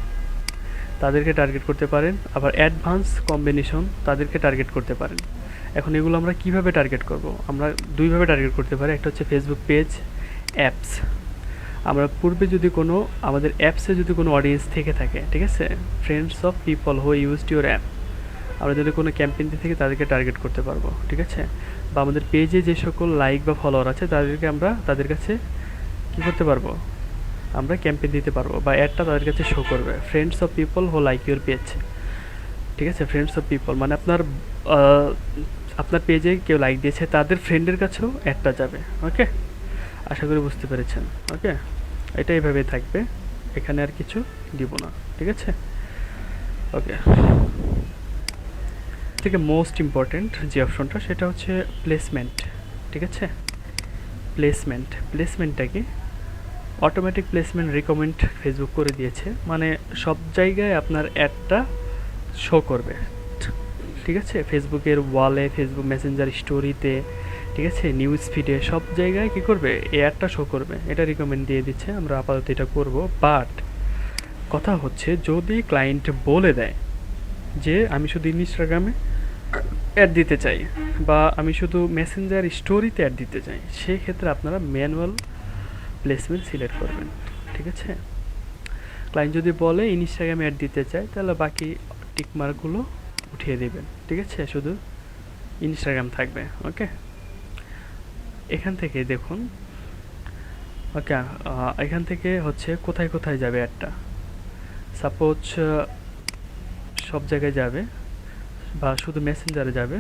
তাদেরকে টার্গেট করতে পারেন। আবার অ্যাডভান্স কম্বিনেশন, তাদেরকে টার্গেট করতে পারেন। এখন এগুলো আমরা কিভাবে টার্গেট করব, আমরা দুইভাবে টার্গেট করতে পারি। একটা হচ্ছে ফেসবুক পেজ, অ্যাপস। আমরা পূর্বে যদি কোনো আমাদের অ্যাপসে যদি কোনো অডিয়েন্স থেকে থাকে, ঠিক আছে, friends of people who used your app, আমরা যদি কোনো ক্যাম্পেইন থেকে তাদেরকে টার্গেট করতে পারবো, ঠিক আছে? বা আমাদের পেজে যে সকল লাইক বা ফলোয়ার আছে তাদেরকে আমরা তাদের কাছে কী করতে পারবো, আমরা ক্যাম্পেইন দিতে পারবো বা অ্যাডটা তাদের কাছে শো করবে। Friends of people who like your page, ঠিক আছে? ফ্রেন্ডস অফ পিপল মানে আপনার পেজে কেউ লাইক দিয়েছে, তাদের ফ্রেন্ডের কাছেও অ্যাডটা যাবে। ওকে, আশা করি বুঝতে পেরেছেন। ওকে, এটা এইভাবেই থাকবে, এখানে আর কিছু দিব না, ঠিক আছে? ওকে, থেকে মোস্ট ইম্পর্ট্যান্ট যে অপশনটা সেটা হচ্ছে প্লেসমেন্ট, ঠিক আছে? প্লেসমেন্টটা কি, অটোমেটিক প্লেসমেন্ট রিকমেন্ড ফেসবুক করে দিয়েছে, মানে সব জায়গায় আপনার অ্যাডটা শো করবে, ঠিক আছে? ফেসবুকের ওয়ালে, ফেসবুক মেসেঞ্জার স্টোরিতে, ঠিক আছে, নিউজ ফিডে, সব জায়গায় কী করবে, এই অ্যাডটা শো করবে। এটা রিকমেন্ড দিয়ে দিচ্ছে, আমরা আপাতত এটা করব। বাট কথা হচ্ছে, যদি ক্লায়েন্ট বলে দেয় যে আমি শুধু ইনস্টাগ্রামে অ্যাড দিতে চাই বা আমি শুধু মেসেঞ্জার স্টোরিতে অ্যাড দিতে চাই, সেক্ষেত্রে আপনারা ম্যানুয়াল প্লেসমেন্ট সিলেক্ট করবেন, ঠিক আছে? ক্লায়েন্ট যদি বলে ইনস্টাগ্রামে অ্যাড দিতে চায়, তাহলে বাকি টিকমার্কগুলো উঠিয়ে দেবেন, ঠিক আছে? শুধু ইনস্টাগ্রাম থাকবে। ওকে, এখান থেকে দেখুন, ওকে, এখান থেকে হচ্ছে কোথায় কোথায় যাবে অ্যাডটা। সাপোজ সব জায়গায় যাবে বা শুধু মেসেঞ্জারে যাবে,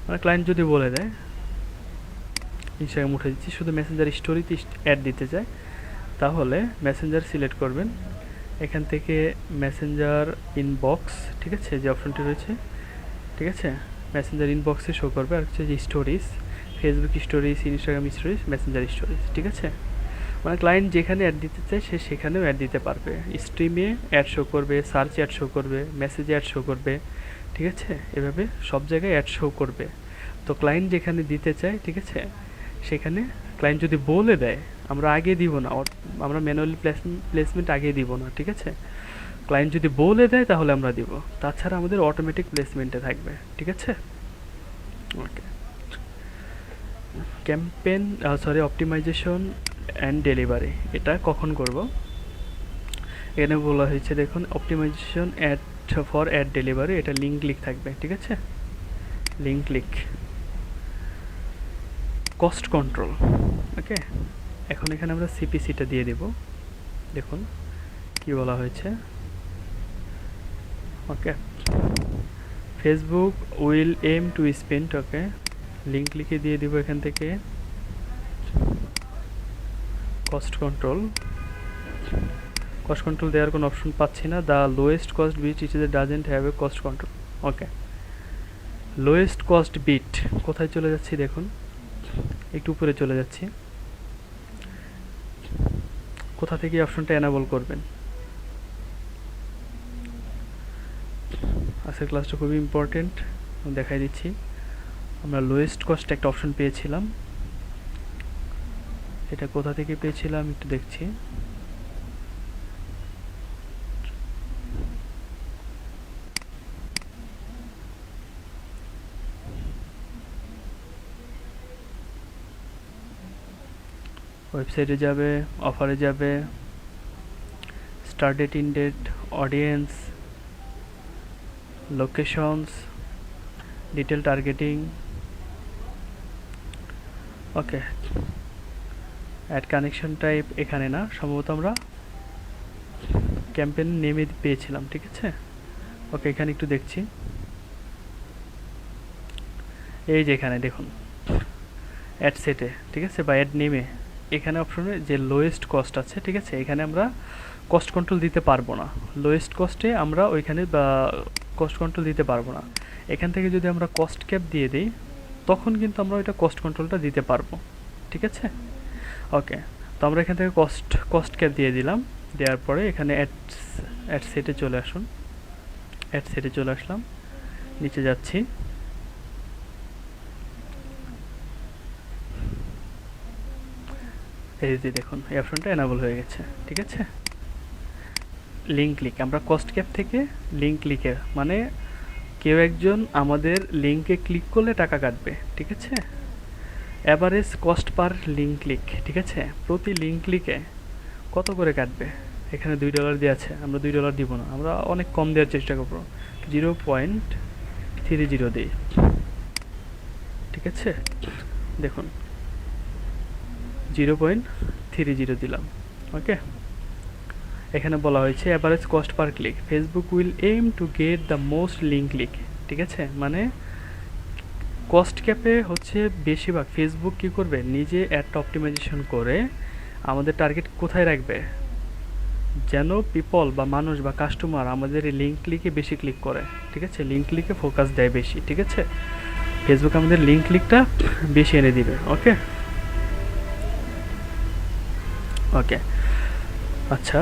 মানে ক্লায়েন্ট যদি বলে দেয় ইনস্টাগ্রাম উঠে দিচ্ছি, শুধু মেসেঞ্জার স্টোরিতে অ্যাড দিতে চায়, তাহলে মেসেঞ্জার সিলেক্ট করবেন। এখান থেকে মেসেঞ্জার ইনবক্স, ঠিক আছে, যে অপশনটি রয়েছে, ঠিক আছে, মেসেঞ্জার ইনবক্সে শো করবে। আর হচ্ছে যে stories, Facebook stories, Instagram stories, Messenger stories, ঠিক আছে? মানে ক্লায়েন্ট যেখানে অ্যাড দিতে চায় সে সেখানেও অ্যাড দিতে পারবে। স্ট্রিমে অ্যাড শো করবে, সার্চ অ্যাড শো করবে, মেসেজে অ্যাড শো করবে, ঠিক আছে? এভাবে সব জায়গায় অ্যাড শো করবে। তো ক্লায়েন্ট যেখানে দিতে চায়, ঠিক আছে, সেখানে ক্লায়েন্ট যদি বলে দেয়, আমরা আগে দিব না, আমরা ম্যানুয়ালি প্লেসমেন্ট আগে দিব না, ঠিক আছে? ক্লায়েন্ট যদি বলে দেয় তাহলে আমরা দিব, তাছাড়া আমাদের অটোমেটিক প্লেসমেন্টে থাকবে, ঠিক আছে? Okay, campaign optimization and delivery, এটা কখন করব? এখানে বলা হয়েছে দেখুন, অপটিমাইজেশন ফর অ্যাড ডেলিভারি, এটা লিঙ্ক ক্লিক থাকবে, ঠিক আছে? Link click, cost control. Okay, এখন এখানে আমরা সিপিসিটা দিয়ে দেব। দেখুন কি বলা হয়েছে। Okay, Facebook will aim to spend, okay, link লিখে দিয়ে দিব এখান থেকে। কস্ট কন্ট্রোল দেওয়ার কোনো অপশন পাচ্ছি না। The lowest cost bid each doesn't have a cost control. Okay, lowest cost bid কোথায় চলে যাচ্ছি দেখুন, একটু উপরে চলে যাচ্ছি। কোথা থেকে এই অপশনটা এনাবল করবেন? আজকের ক্লাসটা খুবই ইম্পর্টেন্ট, দেখাই দিচ্ছি। আমরা লোয়েস্ট কস্ট একটা অপশন পেয়েছিলাম, এটা কোথা থেকে পেয়েছিলাম একটু দেখছি। ওয়েবসাইটে যাবে, অফারে যাবে, start date, end date, audience, locations, detail targeting. Okay, ad connection type এখানে না, সম্ভবত আমরা ক্যাম্পেইন নেমে পেয়েছিলাম, ঠিক আছে? ওকে, এখানে একটু দেখছি, এই যে এখানে দেখুন অ্যাড সেটে, ঠিক আছে, বা অ্যাড নেমে এখানে অপশনে যে লোয়েস্ট কস্ট আছে, ঠিক আছে, এখানে আমরা কস্ট কন্ট্রোল দিতে পারবো না। লোয়েস্ট কস্টে আমরা ওইখানে বা কস্ট কন্ট্রোল দিতে পারবো না। এখান থেকে যদি আমরা কস্ট ক্যাপ দিয়ে দিই, তখন কিন্তু আমরা ওইটা কস্ট কন্ট্রোলটা দিতে পারবো, ঠিক আছে? ওকে, তো আমরা এখান থেকে কস্ট ক্যাপ দিয়ে দিলাম। দেওয়ার পরে এখানে অ্যাড সেটে চলে আসুন, অ্যাড সেটে চলে আসলাম, নিচে যাচ্ছি, এই যে দেখুন এই অপশনটা এনাবল হয়ে গেছে, ঠিক আছে? লিঙ্ক ক্লিক, আমরা কস্ট ক্যাপ থেকে লিঙ্ক ক্লিকে, মানে কেউ একজন আমাদের লিঙ্কে ক্লিক করলে টাকা কাটবে, ঠিক আছে? Average cost per link click, ঠিক আছে, প্রতি লিঙ্ক ক্লিকে কত করে কাটবে? এখানে $2 দিয়ে আছে, আমরা $2 দিব না, আমরা অনেক কম দেওয়ার চেষ্টা করবো, 0.30 দিই, ঠিক আছে? দেখুন 0.30 দিলাম। ওকে, এখানে বলা হয়েছে average cost per click, Facebook will aim to get the most link click, ঠিক আছে? মানে কস্ট ক্যাপে হচ্ছে বেশিরভাগ ফেসবুক কী করবে, নিজে অ্যাডটা অপটিমাইজেশন করে আমাদের টার্গেট কোথায় রাখবে, যেন পিপল বা মানুষ বা কাস্টমার আমাদের এই লিঙ্ক ক্লিকে বেশি ক্লিক করে, ঠিক আছে? লিঙ্ক ক্লিকে ফোকাস দেয় বেশি, ঠিক আছে? ফেসবুক আমাদের লিঙ্ক ক্লিকটা বেশি এনে দিবে। ওকে, ওকে, আচ্ছা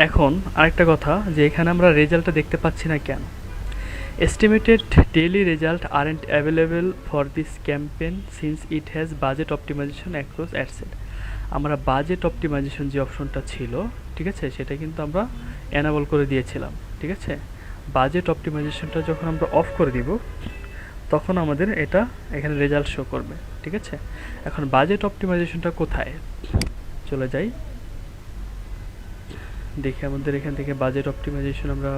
এখন আরেকটা কথা যে এখানে আমরা রেজাল্টটা দেখতে পাচ্ছি না কেন? Estimated daily result aren't available for this campaign since it has budget optimization across ad set. আমরা বাজেট অপটিমাইজেশন যে অপশনটা ছিল, ঠিক আছে, সেটা কিন্তু আমরা এনাবল করে দিয়েছিলাম, ঠিক আছে। বাজেট অপটিমাইজেশনটা যখন আমরা অফ করে দিব তখন আমাদের এটা এখানে রেজাল্ট শো করবে, ঠিক আছে। এখন বাজেট অপটিমাইজেশনটা কোথায়, চলে যাই দেখি আমাদের এখান থেকে বাজেট অপটিমাইজেশন আমরা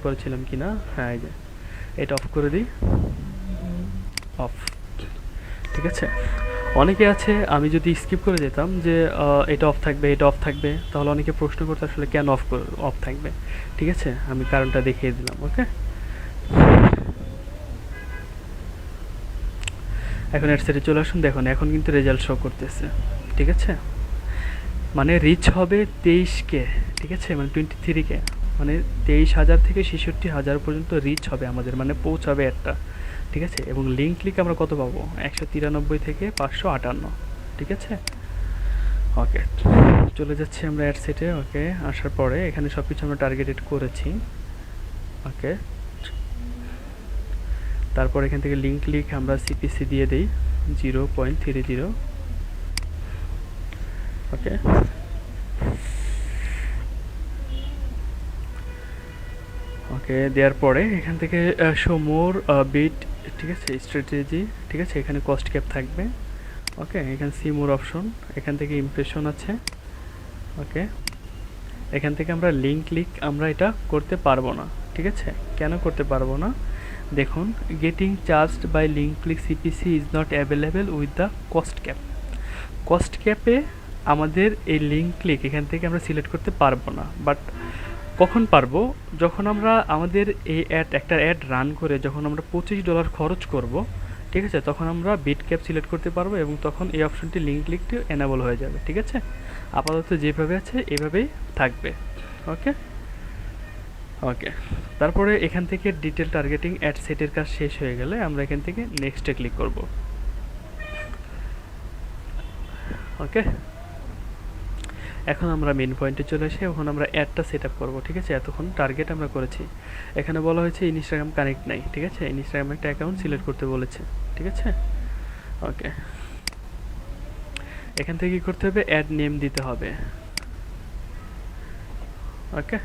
করেছিলাম কি না। হ্যাঁ, এই যে এটা অফ করে দিই, অফ, ঠিক আছে। অনেকে আছে আমি যদি স্কিপ করে যেতাম যে এটা অফ থাকবে, এটা অফ থাকবে, তাহলে অনেকে প্রশ্ন করতে আসলে কেন অফ থাকবে, ঠিক আছে। আমি কারণটা দেখিয়ে দিলাম। ওকে, এখন এর সাইডে চলে আসুন, দেখুন এখন কিন্তু রেজাল্ট শো করতেছে, ঠিক আছে। মানে রিচ হবে 23K, ঠিক আছে, মানে 23K, মানে 23,000 থেকে 66,000 পর্যন্ত রিচ হবে আমাদের, মানে পৌঁছাবে একটা, ঠিক আছে। এবং লিঙ্ক ক্লিক আমরা কত পাবো, 193 থেকে 558, ঠিক আছে। ওকে, চলে যাচ্ছি আমরা অ্যাড সেটে। ওকে, আসার পরে এখানে সব কিছু আমরা টার্গেটেড করেছি। ওকে, তারপর এখান থেকে লিঙ্ক ক্লিক আমরা সিপিসি দিয়ে দিই 0.30। ওকে, ওকে, দেওয়ার পরে এখান থেকে শো মোর বিট, ঠিক আছে, স্ট্র্যাটেজি, ঠিক আছে, এখানে কস্ট ক্যাপ থাকবে। ওকে, এখানে সি মোর অপশন, এখান থেকে ইমপ্রেশন আছে। ওকে, এখান থেকে আমরা লিঙ্ক ক্লিক আমরা এটা করতে পারবো না, ঠিক আছে। কেন করতে পারবো না, দেখুন, getting charged by link click CPC is not available with the cost cap. Cost ক্যাপে আমাদের এই লিঙ্ক ক্লিক এখান থেকে আমরা সিলেক্ট করতে পারবো না। বাট কখন পারবো, যখন আমরা আমাদের এই একটা অ্যাড রান করে যখন আমরা $25 খরচ করব, ঠিক আছে, তখন আমরা বিট ক্যাপ সিলেক্ট করতে পারবো এবং তখন এই অপশনটি লিঙ্ক ক্লিকটি এনাবল হয়ে যাবে, ঠিক আছে। আপাতত যেভাবে আছে এভাবেই থাকবে। ওকে, ওকে, তারপরে এখান থেকে ডিটেল টার্গেটিং অ্যাড সেটের কাজ শেষ হয়ে গেলে আমরা এখান থেকে নেক্সটে ক্লিক করব। ওকে, এখন আমরা মেন পয়েন্টে চলে আসি, এখন আমরা অ্যাডটা সেট আপ করবো, ঠিক আছে। এতক্ষণ টার্গেট আমরা করেছি, এখানে বলা হয়েছে ইনস্টাগ্রাম কানেক্ট নাই, ঠিক আছে, ইনস্টাগ্রাম একটা অ্যাকাউন্ট সিলেক্ট করতে বলেছে, ঠিক আছে। ওকে, এখান থেকে কী করতে হবে, অ্যাড নেম দিতে হবে। ওকে,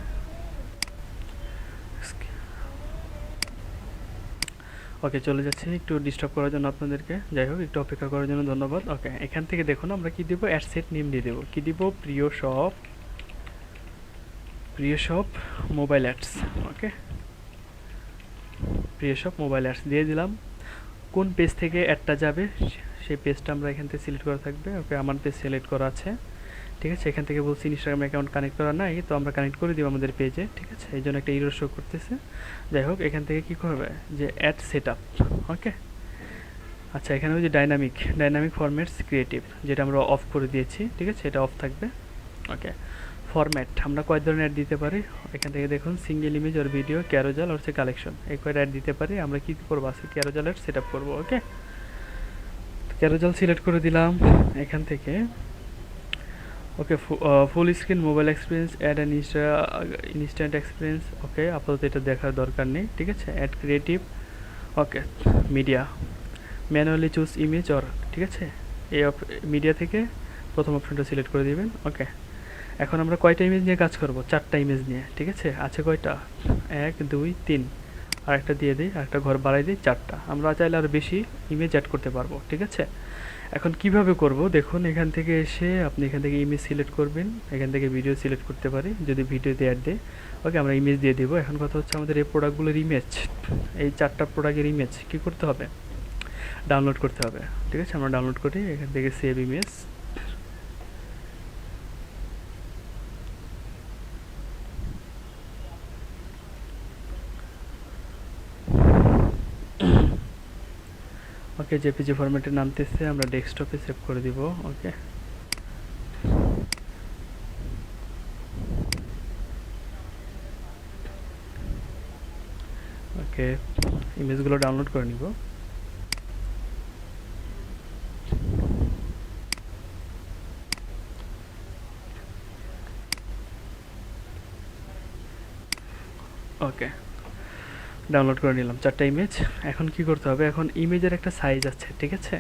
ওকে, চলে যাচ্ছে, একটু ডিস্টার্ব করার জন্য আপনাদেরকে, যাই হোক একটু অপেক্ষা করার জন্য ধন্যবাদ। ওকে, এখান থেকে দেখুন আমরা কি দেবো, অ্যাড সেট নেম দিয়ে দেবো, কী দিব, প্রিয় শপ মোবাইল অ্যাডস। ওকে, প্রিয় শপ মোবাইল অ্যাডস দিয়ে দিলাম। কোন পেজ থেকে অ্যাডটা যাবে সেই পেজটা আমরা এখান থেকে সিলেক্ট করা থাকবে। ওকে, আমার পেজ সিলেক্ট করা আছে, ঠিক আছে। এখান থেকে বলছি ইনস্টাগ্রাম অ্যাকাউন্ট কানেক্ট করা নাই, তো আমরা কানেক্ট করে দিব আমাদের পেজে, ঠিক আছে। এই জন্য একটা ইরর শো করতেছে। যাই হোক, এখান থেকে কী করবে, যে অ্যাড সেট আপ। ওকে, আচ্ছা, এখানে ওই যে ডাইনামিক ফরম্যাটস ক্রিয়েটিভ, যেটা আমরা অফ করে দিয়েছি, ঠিক আছে, এটা অফ থাকবে। ওকে, ফরম্যাট আমরা কয় ধরনের অ্যাড দিতে পারি, এখান থেকে দেখুন, সিঙ্গেল ইমেজ আর ভিডিও, ক্যারোজাল আর কালেকশন, এই কয়টা অ্যাড দিতে পারি। আমরা কী করবো, আজকে ক্যারোজাল অ্যাড সেট আপ করবো। ওকে, ক্যারোজাল সিলেক্ট করে দিলাম এখান থেকে। Okay, full screen mobile experience, ad and instant experience. Okay, আপাতত এটা দেখার দরকার নেই, ঠিক আছে। Ad creative. Okay, media, manually choose image or, ঠিক আছে, এই মিডিয়া থেকে প্রথম অপশনটা সিলেক্ট করে দিবেন। ওকে, এখন আমরা কয়টা ইমেজ নিয়ে কাজ করব, 4টা ইমেজ নিয়ে, ঠিক আছে। আছে কয়টা, 1 2 3, আর একটা দিয়ে দিই, আর একটা ঘর বাড়াই দিই, 4টা। আমরা চাইলে আরও বেশি ইমেজ অ্যাড করতে পারবো, ঠিক আছে। এখন কিভাবে করব, দেখুন, এখান থেকে এসে আপনি এখান থেকে ইমেজ সিলেক্ট করবেন, এখান থেকে ভিডিও সিলেক্ট করতে পারি যদি ভিডিওতে অ্যাড দেয়। ওকে, আমরা ইমেজ দিয়ে দেবো। এখন কথা হচ্ছে আমাদের এই প্রোডাক্টগুলোর ইমেজ, এই 4টা প্রোডাক্টের ইমেজ কী করতে হবে, ডাউনলোড করতে হবে, ঠিক আছে। আমরা ডাউনলোড করি এখান থেকে সেভ ইমেজ। ওকে, জেপিজি ফরম্যাটে নামতেছে, আমরা ডেস্কটপে সেভ করে দিব। ওকে, ওকে, ইমেজগুলো ডাউনলোড করে নিব। ওকে, ডাউনলোড করে নিলাম 4টা ইমেজ। এখন কি করতে হবে, এখন ইমেজের একটা সাইজ আছে, ঠিক আছে?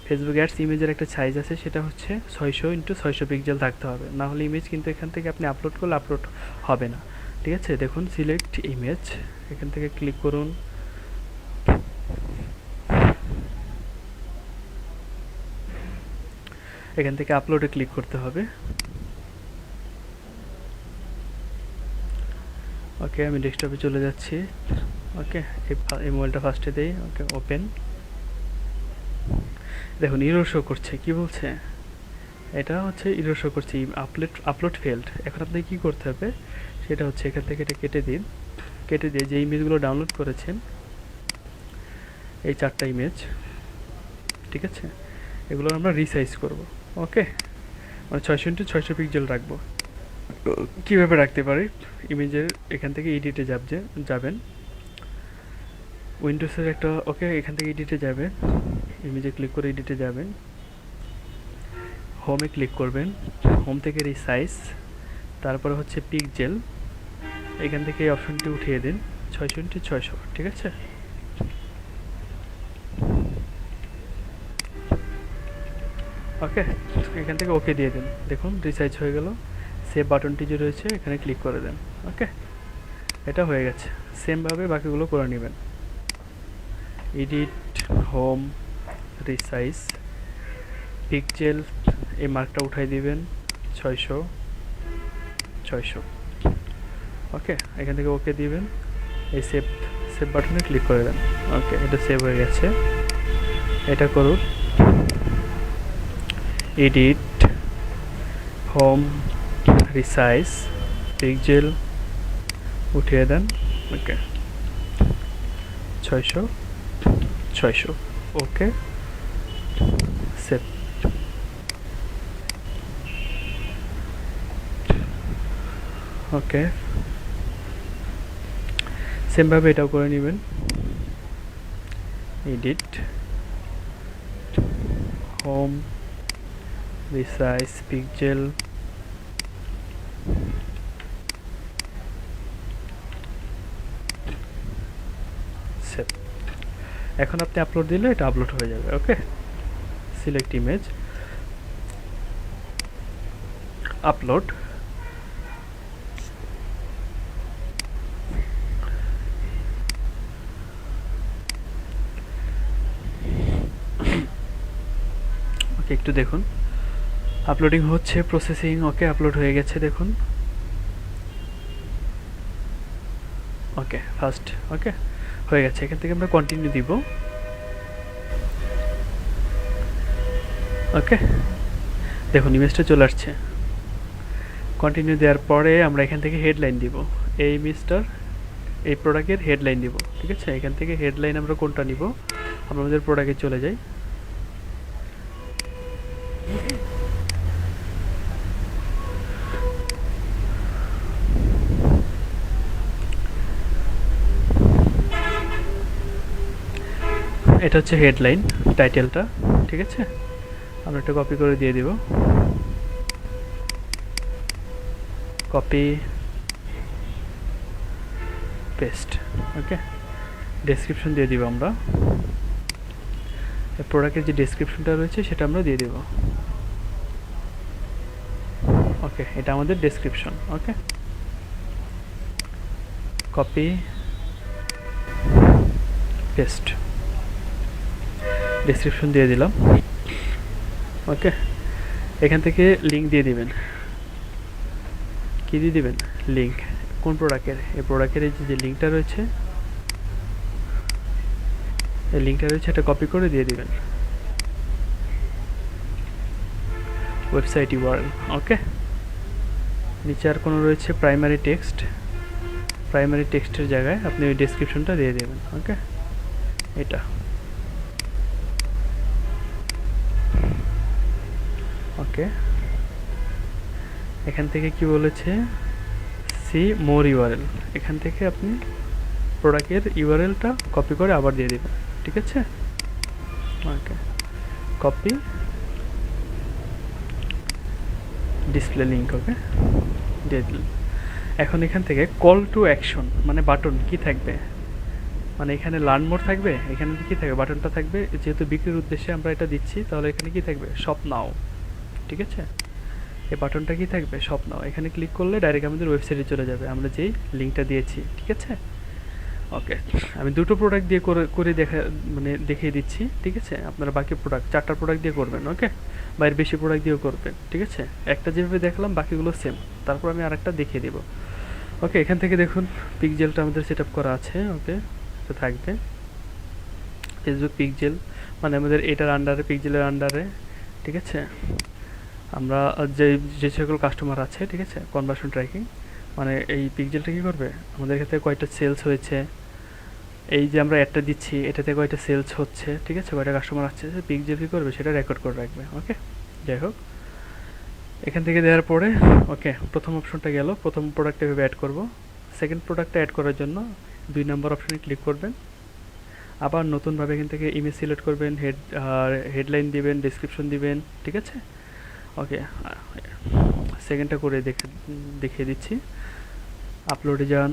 ফেসবুক অ্যাডস ইমেজের একটা সাইজ আছে, সেটা হচ্ছে 600x600 পিক্সেল থাকতে হবে, না হলে ইমেজ কিন্তু এখান থেকে আপনি আপলোড করলে আপলোড হবে না, ঠিক আছে? দেখুন সিলেক্ট ইমেজ, এখান থেকে ক্লিক করুন, এখান থেকে আপলোডে ক্লিক করতে হবে। ওকে, আমি ডেস্কটপে চলে যাচ্ছি। ওকে, এই মোবাইলটা ফার্স্টে দেই। ওকে, ওপেন। দেখুন ইরর শো করছে, কি বলছে? এটা হচ্ছে ইরর শো করছে, আপলোড ফেলড। এখন আপনি কি করতে হবে, সেটা হচ্ছে এখান থেকে এটা কেটে দিন। কেটে দিয়ে যে ইমেজগুলো ডাউনলোড করেছেন, এই 4টা ইমেজ, ঠিক আছে, এগুলো আমরা রিসাইজ করব। ওকে, মানে 600x600 পিক্সেল রাখবো। কীভাবে রাখতে পারি, ইমেজের এখান থেকে এডিটে যাবেন, উইন্ডোজের একটা, ওকে, এখান থেকে এডিটে যাবেন, ইমেজে ক্লিক করে এডিটে যাবেন, হোমে ক্লিক করবেন, হোম থেকে রিসাইজ, তারপরে হচ্ছে পিক্সেল, এখান থেকে এই অপশনটি উঠিয়ে দিন 600x600, ঠিক আছে? ওকে, এখান থেকে ওকে দিয়ে দিন, দেখুন রিসাইজ হয়ে গেল। সেভ বাটনটি যে রয়েছে এখানে ক্লিক করে দেন। ওকে, এটা হয়ে গেছে। সেমভাবে বাকিগুলো করে নেবেন, এডিট, হোম, রিসাইজ, পিক্সেল, এই মার্কটা উঠাই দিবেন 600x600। ওকে, এখান থেকে ওকে দিবেন, এই সেভ বাটনে ক্লিক করে দেন। ওকে, এটা সেভ হয়ে গেছে। এটা করুন, এডিট, হোম, রিসাইজ, পিক্সেল উঠিয়ে দেন। ওকে, 600x600। ওকে, সেভ। ওকে, সেমভাবে এটাও করে নেবেন, edit, home, resize, pixel, save. এখন আপনি আপলোড দিলে এটা আপলোড হয়ে যাবে। ওকে, সিলেক্ট ইমেজ, আপলোড। ওকে, একটু দেখুন, আপলোডিং হচ্ছে, প্রসেসিং। ওকে, আপলোড হয়ে গেছে, দেখুন। ওকে, ফার্স্ট, ওকে হয়ে গেছে। এখান থেকে আমরা কন্টিনিউ দিব। ওকে, দেখুন ইমেজটা চলে আসছে। কন্টিনিউ দেওয়ার পরে আমরা এখান থেকে হেডলাইন দিব, এই ইমেজটার, এই প্রোডাক্টের হেডলাইন দিব, ঠিক আছে? এখান থেকে হেডলাইন আমরা কোনটা নিব, আমরা আমাদের প্রোডাক্টে চলে যাই। এটা হচ্ছে হেডলাইন, টাইটেলটা, ঠিক আছে? আমরা এটা কপি করে দিয়ে দিব, কপি পেস্ট। ওকে, ডেসক্রিপশন দিয়ে দিব আমরা, প্রোডাক্টের যে ডেসক্রিপশনটা রয়েছে সেটা আমরা দিয়ে দেব। ওকে, এটা আমাদের ডেসক্রিপশন। ওকে, কপি পেস্ট, ডেসক্রিপশন দিয়ে দিলাম। ওকে, এখান থেকে লিঙ্ক দিয়ে দিবেন। কি দিয়ে দিবেন? লিঙ্ক। কোন প্রোডাক্টের? এই প্রোডাক্টের যে লিঙ্কটা রয়েছে, এই লিঙ্কটা রয়েছে, এটা কপি করে দিয়ে দিবেন, ওয়েবসাইট ইউআরএল। ওকে, নিচে আর কোনো রয়েছে প্রাইমারি টেক্সট, প্রাইমারি টেক্সটের জায়গায় আপনি ওই ডেসক্রিপশনটা দিয়ে দেবেন। ওকে, এটা। ওকে, এখান থেকে কি বলেছে, সি মোর ইউআরএল, এখান থেকে আপনি প্রোডাক্টের ইউআরএলটা কপি করে আবার দিয়ে দেবেন, ঠিক আছে? ওকে, কপি ডিসপ্লে লিঙ্ক। ওকে, দিয়ে দিলেন। এখন এখান থেকে কল টু অ্যাকশন মানে বাটন কি থাকবে, মানে এখানে লার্ন মোর থাকবে, এখানে কি থাকবে বাটনটা থাকবে, যেহেতু বিক্রির উদ্দেশ্যে আমরা এটা দিচ্ছি তাহলে এখানে কি থাকবে শপ নাও, ঠিক আছে। এই বাটনটা কি থাকবে শপ নাও, এখানে ক্লিক করলে ডাইরেক্ট আমাদের ওয়েবসাইটে চলে যাবে আমরা যেই লিঙ্কটা দিয়েছি, ঠিক আছে। ওকে, আমি দুটো প্রোডাক্ট দিয়ে করে দেখিয়ে দিচ্ছি, ঠিক আছে। আপনারা বাকি প্রোডাক্ট 4টা প্রোডাক্ট দিয়ে করবেন, ওকে, বা এর বেশি প্রোডাক্ট দিয়েও করবেন, ঠিক আছে। একটা যেভাবে দেখলাম বাকিগুলো সেম, তারপর আমি আরেকটা দেখিয়ে দেবো। ওকে, এখান থেকে দেখুন পিকজেলটা আমাদের সেট আপ করা আছে, ওকে, এটা থাকবে ফেসবুক পিকজেল, মানে আমাদের এটার আন্ডারে পিকজেলের আন্ডারে, ঠিক আছে। আমরা যে যে সকল কাস্টমার আছে, ঠিক আছে, কনভার্সন ট্র্যাকিং মানে এই পিকজেলটা কী করবে, আমাদের ক্ষেত্রে কয়টা সেলস হয়েছে, এই যে আমরা অ্যাডটা দিচ্ছি এটাতে কয়টা সেলস হচ্ছে, ঠিক আছে, কয়টা কাস্টমার আসছে, পিকজেল কী করবে সেটা রেকর্ড করে রাখবে, ওকে। যাই হোক, এখান থেকে দেওয়ার পরে ওকে প্রথম অপশনটা গেল, প্রথম প্রোডাক্টটা এভাবে অ্যাড করব। সেকেন্ড প্রোডাক্টটা অ্যাড করার জন্য 2 নম্বর অপশনে ক্লিক করবেন, আবার নতুনভাবে এখান থেকে ইমেজ সিলেক্ট করবেন, হেডলাইন দিবেন, ডেসক্রিপশন দিবেন, ঠিক আছে। ওকে, সেকেন্ডটা করে দেখিয়ে দিচ্ছি। আপলোডে যান,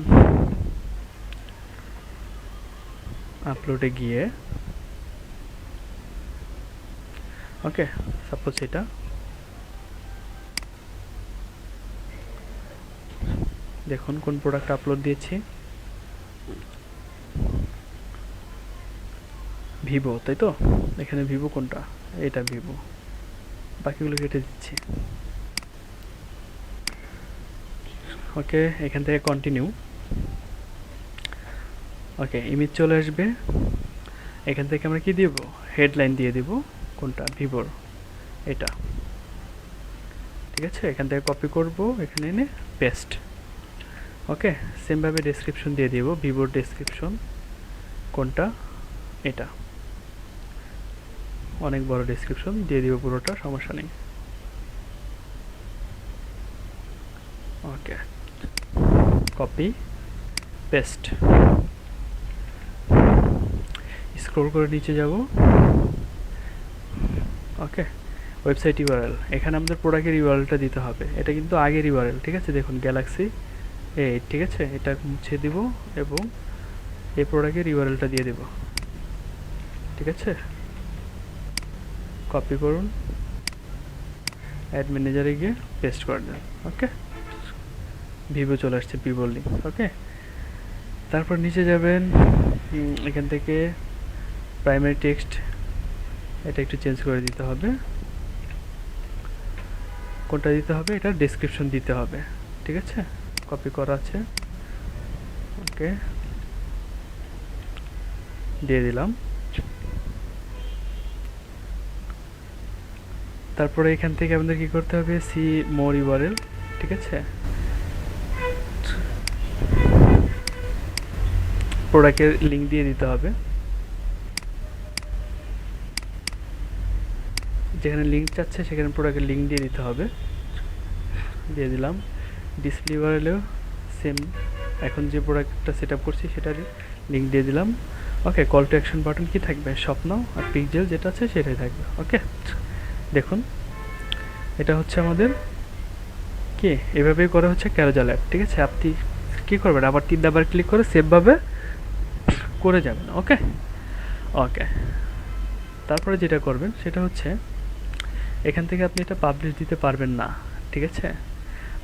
আপলোডে গিয়ে ওকে সাপোজ এটা দেখুন কোন প্রোডাক্ট আপলোড দিয়েছি, ভিভো, তাই তো। এখানে ভিভো কোনটা, এটা ভিভো, বাকিগুলো কেটে দিচ্ছি। ওকে, এখান থেকে কন্টিনিউ। ওকে, ইমেজ চলে আসবে, এখান থেকে আমরা কি দিব, হেডলাইন দিয়ে দিব, কোনটা ভিভোর এটা, ঠিক আছে। এখান থেকে কপি করব, এখানে এনে পেস্ট। ওকে, সেমভাবে ডেসক্রিপশন দিয়ে দিব, ভিভোর ডেসক্রিপশন কোনটা, এটা, অনেক বড় ডেসক্রিপশন দিয়ে দিব পুরোটা, সমস্যা নেই। ওকে, কপি পেস্ট, স্ক্রল করে নিচে যাব। ওকে, ওয়েবসাইট ইউআরএল, এখানে আমাদের প্রোডাক্টের ইউআরএলটা দিতে হবে, এটা কিন্তু আগের ইউআরএল, ঠিক আছে। দেখুন গ্যালাক্সি 8, ঠিক আছে, এটা মুছে দিব এবং এই প্রোডাক্টের ইউআরএলটা দিয়ে দেব, ঠিক আছে। কপি করুন, অ্যাড ম্যানেজারে গিয়ে পেস্ট করে দেন। ওকে, ভিভো চলে আসছে, ভিভোর লিঙ্ক, ওকে। তারপর নিচে যাবেন, এখান থেকে প্রাইমারি টেক্সট এটা একটু চেঞ্জ করে দিতে হবে, কোনটা দিতে হবে, এটা ডেসক্রিপশন দিতে হবে, ঠিক আছে। কপি করা আছে, ওকে, দিয়ে দিলাম। তারপরে এখান থেকে আমাদের কি করতে হবে, সি মোর ইউআরএল, ঠিক আছে, প্রোডাক্টের লিঙ্ক দিয়ে দিতে হবে, যেখানে লিঙ্ক চাচ্ছে সেখানে প্রোডাক্টের লিঙ্ক দিয়ে দিতে হবে, দিয়ে দিলাম। ডিসপ্লে ইউআরএলেও সেম, এখন যে প্রোডাক্টটা সেট আপ করছি সেটার লিঙ্ক দিয়ে দিলাম। ওকে, কল টু অ্যাকশন বাটন কি থাকবে, স্বপ্ন, আর পিকজেল যেটা আছে সেটাই থাকবে। ওকে, দেখুন এটা হচ্ছে আমাদের কি, এভাবেই করা হচ্ছে ক্যারোজাল অ্যাপ, ঠিক আছে। আপনি কী করবেন, আবার 3বার ক্লিক করে সেভভাবে করে যাবেন। ওকে, ওকে, তারপরে যেটা করবেন সেটা হচ্ছে এখান থেকে আপনি এটা পাবলিশ দিতে পারবেন না, ঠিক আছে।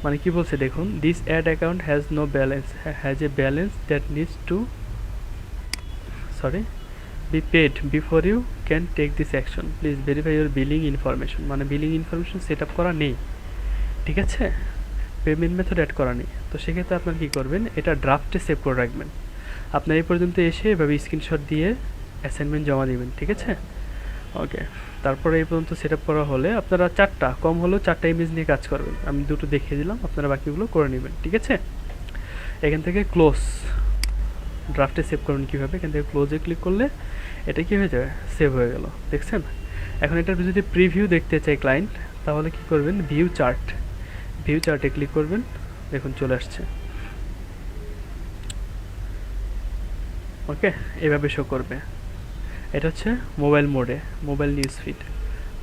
মানে কি বলছে দেখুন, this ad account has no balance, has a balance that needs to be paid before you can take this action, please verify your billing information, মানে বিলিং ইনফরমেশন সেট আপ করা নেই, ঠিক আছে, পেমেন্ট মেথড অ্যাড করা নেই। তো সেক্ষেত্রে আপনার কী করবেন, এটা ড্রাফটে সেভ করে রাখবেন। আপনার এই পর্যন্ত এসে এভাবে স্ক্রিনশট দিয়ে অ্যাসাইনমেন্ট জমা দিবেন, ঠিক আছে। ওকে, তারপরে এই পর্যন্ত সেট আপ করা হলে আপনারা 4টা, কম হলেও 4টা ইমেজ নিয়ে কাজ করবেন, আমি 2টো দেখিয়ে দিলাম, আপনারা বাকিগুলো করে নেবেন, ঠিক আছে। এখান থেকে ক্লোজ, ড্রাফটে সেভ করবেন কীভাবে, এখান থেকে ক্লোজে ক্লিক করলে এটা কী হয়ে যাবে, সেভ হয়ে গেল, দেখছেন। এখন এটার যদি প্রিভিউ দেখতে চাই ক্লায়েন্ট, তাহলে কি করবেন, ভিউ চার্ট, ভিউ চার্টে ক্লিক করবেন, দেখুন চলে আসছে। ওকে, এভাবে শো করবে, এটা হচ্ছে মোবাইল মোডে, মোবাইল নিউজ ফিড।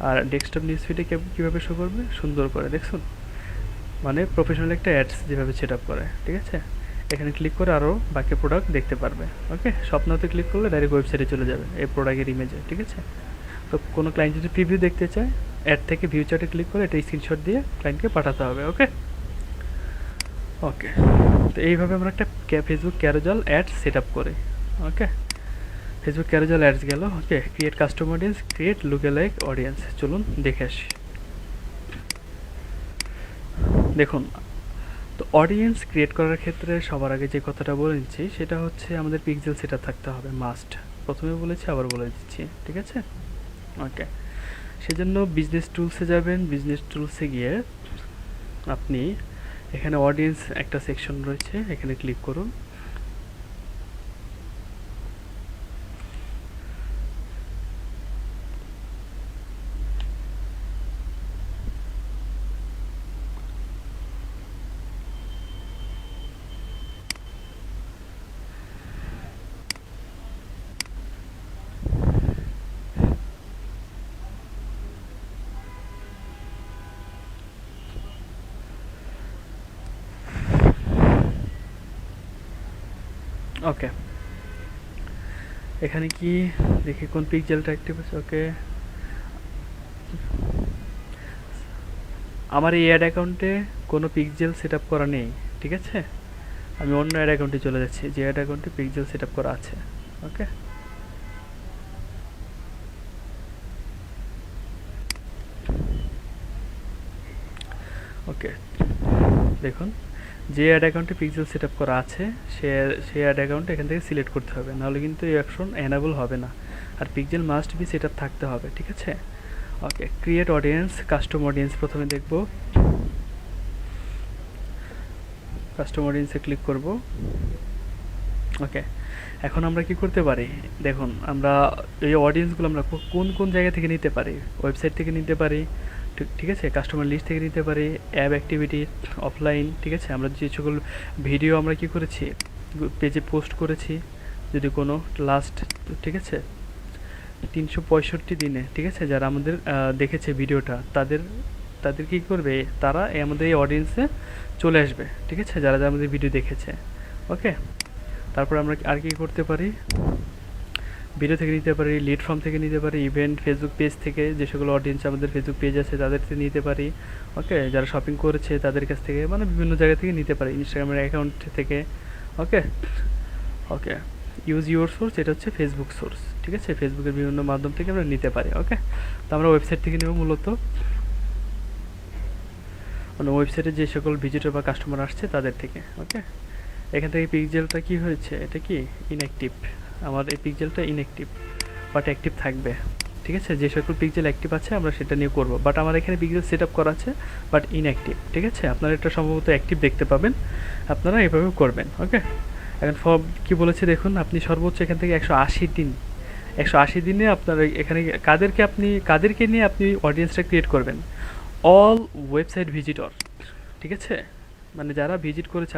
আর ডেস্কটপ নিউজ ফিডে কীভাবে শো করবে, সুন্দর করে দেখুন, মানে প্রফেশনাল একটা অ্যাডস যেভাবে সেট আপ করে, ঠিক আছে? এখানে ক্লিক করে আরও বাকি প্রোডাক্ট দেখতে পারবে। ওকে, স্বপ্নতে ক্লিক করলে ডাইরেক্ট ওয়েবসাইটে চলে যাবে এই প্রোডাক্টের ইমেজে, ঠিক আছে? তো কোনো ক্লায়েন্ট যদি প্রিভিউ দেখতে চায়, অ্যাড থেকে ভিউ চার্টে ক্লিক করে এটা স্ক্রিনশট দিয়ে ক্লায়েন্টকে পাঠাতে হবে। ওকে ওকে, তো এইভাবে আমরা একটা Facebook carousel ad set up করি। ওকে, ফেসবুক ক্যারোজাল অ্যাডস গেল। Okay, create custom audience, create lookalike audience, চলুন দেখে আসি। দেখুন, তো অডিয়েন্স ক্রিয়েট করার ক্ষেত্রে সবার আগে যে কথাটা বলে নিচ্ছি সেটা হচ্ছে আমাদের পিক্সেল সেটা থাকতে হবে, মাস্ট। প্রথমে বলেছি, আবার বলে দিচ্ছি, ঠিক আছে? ওকে, সেজন্য বিজনেস টুলসে যাবেন। বিজনেস টুলসে গিয়ে আপনি এখানে অডিয়েন্স একটা সেকশন রয়েছে, এখানে ক্লিক করুন। ওকে, এখানে কি দেখি কোন পিক্সেলটা অ্যাক্টিভ আছে। ওকে, আমার এই অ্যাড অ্যাকাউন্টে কোনো পিক্সেল সেট আপ করা নেই, ঠিক আছে? আমি অন্য অ্যাড অ্যাকাউন্টে চলে যাচ্ছি যে অ্যাড অ্যাকাউন্টে পিক্সেল সেট আপ করা আছে। ওকে, ওকে, দেখুন যে অ্যাড অ্যাকাউন্টে পিক্সেল সেট আপ করা আছে সে অ্যাড অ্যাকাউন্ট এখান থেকে সিলেক্ট করতে হবে, নাহলে কিন্তু এই অপশন এনাবল হবে না। আর pixel must be set up থাকতে হবে, ঠিক আছে? Okay, create audience, custom audience প্রথমে দেখব। কাস্টম অডিয়েন্সে ক্লিক করব। ওকে, এখন আমরা কি করতে পারি দেখুন, আমরা এই অডিয়েন্সগুলো আমরা কোন কোন জায়গা থেকে নিতে পারি। ওয়েবসাইট থেকে নিতে পারি, ঠিক আছে? কাস্টমার লিস্ট থেকে নিতে পারি, অ্যাপ অ্যাক্টিভিটি, অফলাইন, ঠিক আছে? আমরা যে সকল ভিডিও আমরা কি করেছি পেজে পোস্ট করেছি, যদি কোনো লাস্ট, ঠিক আছে, 365 দিনে, ঠিক আছে, যারা আমাদের দেখেছে ভিডিওটা, তাদের তাদের কী করবে, তারা আমাদের এই অডিয়েন্সে চলে আসবে, ঠিক আছে, যারা যারা আমাদের ভিডিও দেখেছে। ওকে, তারপর আমরা আর কি করতে পারি, ভিডিও থেকে নিতে পারি, লিড ফর্ম থেকে নিতে পারি, ইভেন্ট, ফেসবুক পেজ থেকে যে সকল অডিয়েন্স আমাদের ফেসবুক পেজ আছে তাদের থেকে নিতে পারি। ওকে, যারা শপিং করেছে তাদের কাছ থেকে, মানে বিভিন্ন জায়গা থেকে নিতে পারি, ইনস্টাগ্রামের অ্যাকাউন্ট থেকে। ওকে ওকে, ইউজ ইউর সোর্স, এটা হচ্ছে ফেসবুক সোর্স, ঠিক আছে? ফেসবুকের বিভিন্ন মাধ্যম থেকে আমরা নিতে পারি। ওকে, তো আমরা ওয়েবসাইট থেকে নেব মূলত, মানে ওয়েবসাইটে যে সকল ভিজিটর বা কাস্টমার আসছে তাদের থেকে। ওকে, এখান থেকে পিক্সেলটা কি হয়েছে, এটা কি ইনঅ্যাক্টিভ, আমার এই পিক্সেলটা ইনঅ্যাক্টিভ, বাট অ্যাক্টিভ থাকবে, ঠিক আছে? যে সকল পিক্সেল অ্যাক্টিভ আছে আমরা সেটা নিয়ে করব, বাট আমার এখানে পিক্সেল সেট আপ করা আছে বাট ইনঅ্যাক্টিভ, ঠিক আছে? আপনারা এটা সম্ভবত অ্যাক্টিভ দেখতে পাবেন, আপনারা এভাবে করবেন। ওকে, এখন ফর্ম কী বলেছে দেখুন, আপনি সর্বোচ্চ এখান থেকে 180 দিন, 180 দিনে আপনার এখানে কাদেরকে নিয়ে আপনি অডিয়েন্সটা ক্রিয়েট করবেন, অল ওয়েবসাইট ভিজিটর, ঠিক আছে? মানে যারা ভিজিট করেছে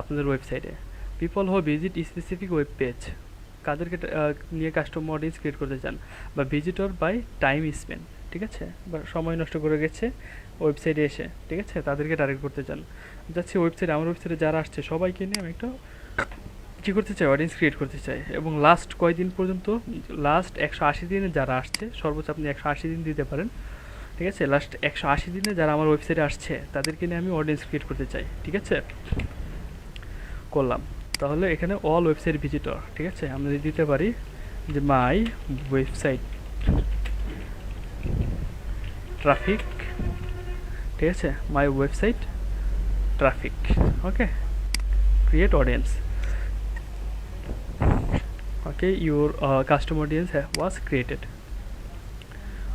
আপনাদের ওয়েবসাইটে, পিপল হো ভিজিট স্পেসিফিক ওয়েব পেজ, কাদেরকে নিয়ে কাস্টমার অডিয়েন্স ক্রিয়েট করতে চান, বা ভিজিটর বাই টাইম স্পেন্ড, ঠিক আছে, বা সময় নষ্ট করে গেছে ওয়েবসাইটে এসে, ঠিক আছে, তাদেরকে টার্গেট করতে চান। যাচ্ছে ওয়েবসাইটে, আমার ওয়েবসাইটে যারা আসছে সবাইকে নিয়ে আমি একটা কী করতে চাই, অডিয়েন্স ক্রিয়েট করতে চাই। এবং লাস্ট কয়দিন পর্যন্ত, লাস্ট 180 দিনে যারা আসছে, সর্বোচ্চ আপনি 180 দিন দিতে পারেন, ঠিক আছে? লাস্ট 180 দিনে যারা আমার ওয়েবসাইটে আসছে তাদেরকে নিয়ে আমি অডিয়েন্স ক্রিয়েট করতে চাই, ঠিক আছে? করলাম, তাহলে এখানে অল ওয়েবসাইট ভিজিটর, ঠিক আছে, আমরা দিতে পারি যে মাই ওয়েবসাইট ট্রাফিক, ঠিক আছে, my website traffic. Okay, create audience. Okay, your customer audience was created.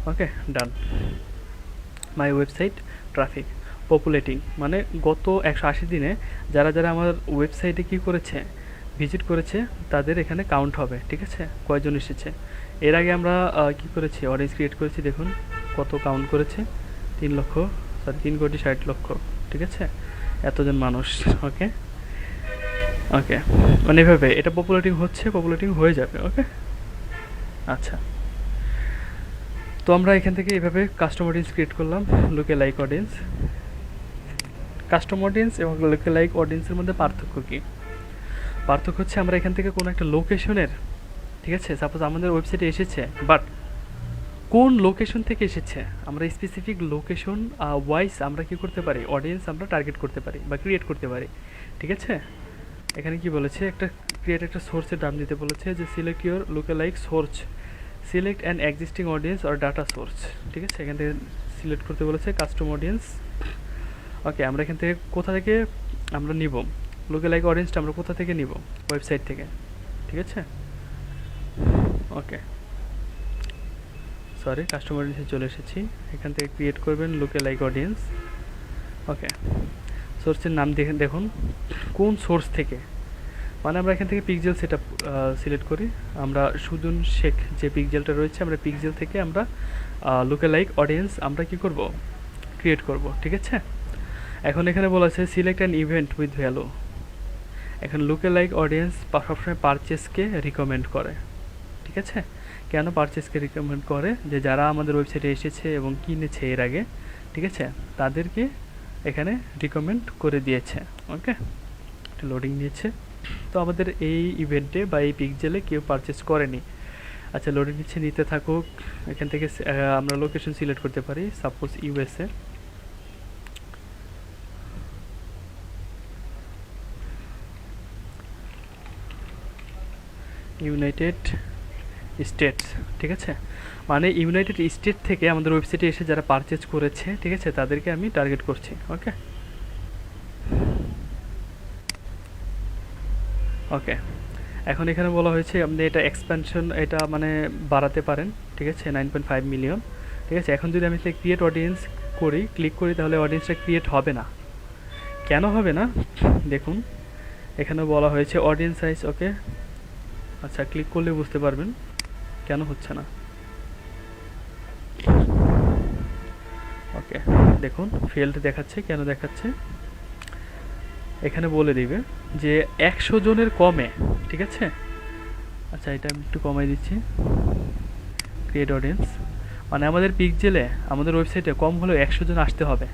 Okay, done. My website traffic populating, মানে গত 180 দিনে যারা যারা আমার ওয়েবসাইটে কী করেছে, ভিজিট করেছে, তাদের এখানে কাউন্ট হবে, ঠিক আছে, কয়জন এসেছে। এর আগে আমরা কী করেছি, অডিয়েন্স ক্রিয়েট করেছি, দেখুন কত কাউন্ট করেছে, 3,60,00,000, ঠিক আছে, এতজন মানুষ। ওকে ওকে, মানে এভাবে এটা পপুলেটিং হয়ে যাবে। ওকে, আচ্ছা, তো আমরা এখান থেকে এভাবে কাস্টমার অডিয়েন্স ক্রিয়েট করলাম, লুকে লাইক অডিয়েন্স। কাস্টম অডিয়েন্স এবং লুকালাইক অডিয়েন্সের মধ্যে পার্থক্য কী? পার্থক্য হচ্ছে আমরা এখান থেকে কোনো একটা লোকেশনের, ঠিক আছে, সাপোজ আমাদের ওয়েবসাইটে এসেছে, বাট কোন লোকেশন থেকে এসেছে আমরা স্পেসিফিক লোকেশন ওয়াইজ আমরা কি করতে পারি, অডিয়েন্স আমরা টার্গেট করতে পারি বা ক্রিয়েট করতে পারি, ঠিক আছে। এখানে কি বলেছে, একটা ক্রিয়েট একটা সোর্সের নাম দিতে বলেছে যে select your lookalike source, select an existing audience or data source, ঠিক আছে। এখান থেকে সিলেক্ট করতে বলেছে কাস্টম অডিয়েন্স। ওকে, আমরা এখান থেকে কোথা থেকে আমরা নিব লুকালাইক অডিয়েন্সটা, আমরা কোথা থেকে নিব, ওয়েবসাইট থেকে, ঠিক আছে। ওকে, সরি, কাস্টমার অডিয়েন্সে চলে এসেছি। এখান থেকে ক্রিয়েট করবেন লুকালাইক অডিয়েন্স। ওকে, সোর্সের নাম দেখুন কোন সোর্স থেকে, মানে আমরা এখান থেকে পিক্সেল সেট আপ সিলেক্ট করি। আমরা সুজন শেখ যে পিক্সেলটা রয়েছে, আমরা পিক্সেল থেকে আমরা লুকালাইক অডিয়েন্স আমরা কি করব, ক্রিয়েট করব, ঠিক আছে। এখন এখানে বলা আছে select an event with value. এখন লুকালাইক অডিয়েন্স সবসময় পারচেসকে রিকমেন্ড করে, ঠিক আছে। কেন পারচেসকে রিকমেন্ড করে, যে যারা আমাদের ওয়েবসাইটে এসেছে এবং কিনেছে এর আগে, ঠিক আছে, তাদেরকে এখানে রিকমেন্ড করে দিয়েছে। ওকে, লোডিং নিয়েছে। তো আমাদের এই ইভেন্টে বা এই পিক্সেলে কেউ পারচেস করেনি। আচ্ছা, লোডিং নিচ্ছে, নিতে থাকুক। এখান থেকে আমরা লোকেশন সিলেক্ট করতে পারি, সাপোজ ইউএসএ। ইউনাইটেড স্টেটস, ঠিক আছে। মানে ইউনাইটেড স্টেট থেকে আমাদের ওয়েবসাইটে এসে যারা পারচেজ করেছে, ঠিক আছে, তাদেরকে আমি টার্গেট করছি। ওকে, ওকে, এখন এখানে বলা হয়েছে আপনি এটা এক্সপ্যানশন, এটা মানে বাড়াতে পারেন, ঠিক আছে, 9.5 মিলিয়ন, ঠিক আছে। এখন যদি আমি ক্রিয়েট অডিয়েন্স করি, ক্লিক করি, তাহলে অডিয়েন্সটা ক্রিয়েট হবে না। কেন হবে না দেখুন, এখানে বলা হয়েছে অডিয়েন্স সাইজ। ওকে, আচ্ছা, ক্লিক করলে বুঝতে পারবেন কেন হচ্ছে না। ওকে, দেখুন ফেল্ড দেখাচ্ছে, কেন দেখাচ্ছে এখানে বলে দিবে যে 100 জনের কমে, ঠিক আছে। আচ্ছা, এটা আমি একটু কমাই দিচ্ছি, ক্রিয়েট অডিয়েন্স, মানে আমাদের পিক্সেলে আমাদের ওয়েবসাইটে কম হলেও 100 জন আসতে হবে,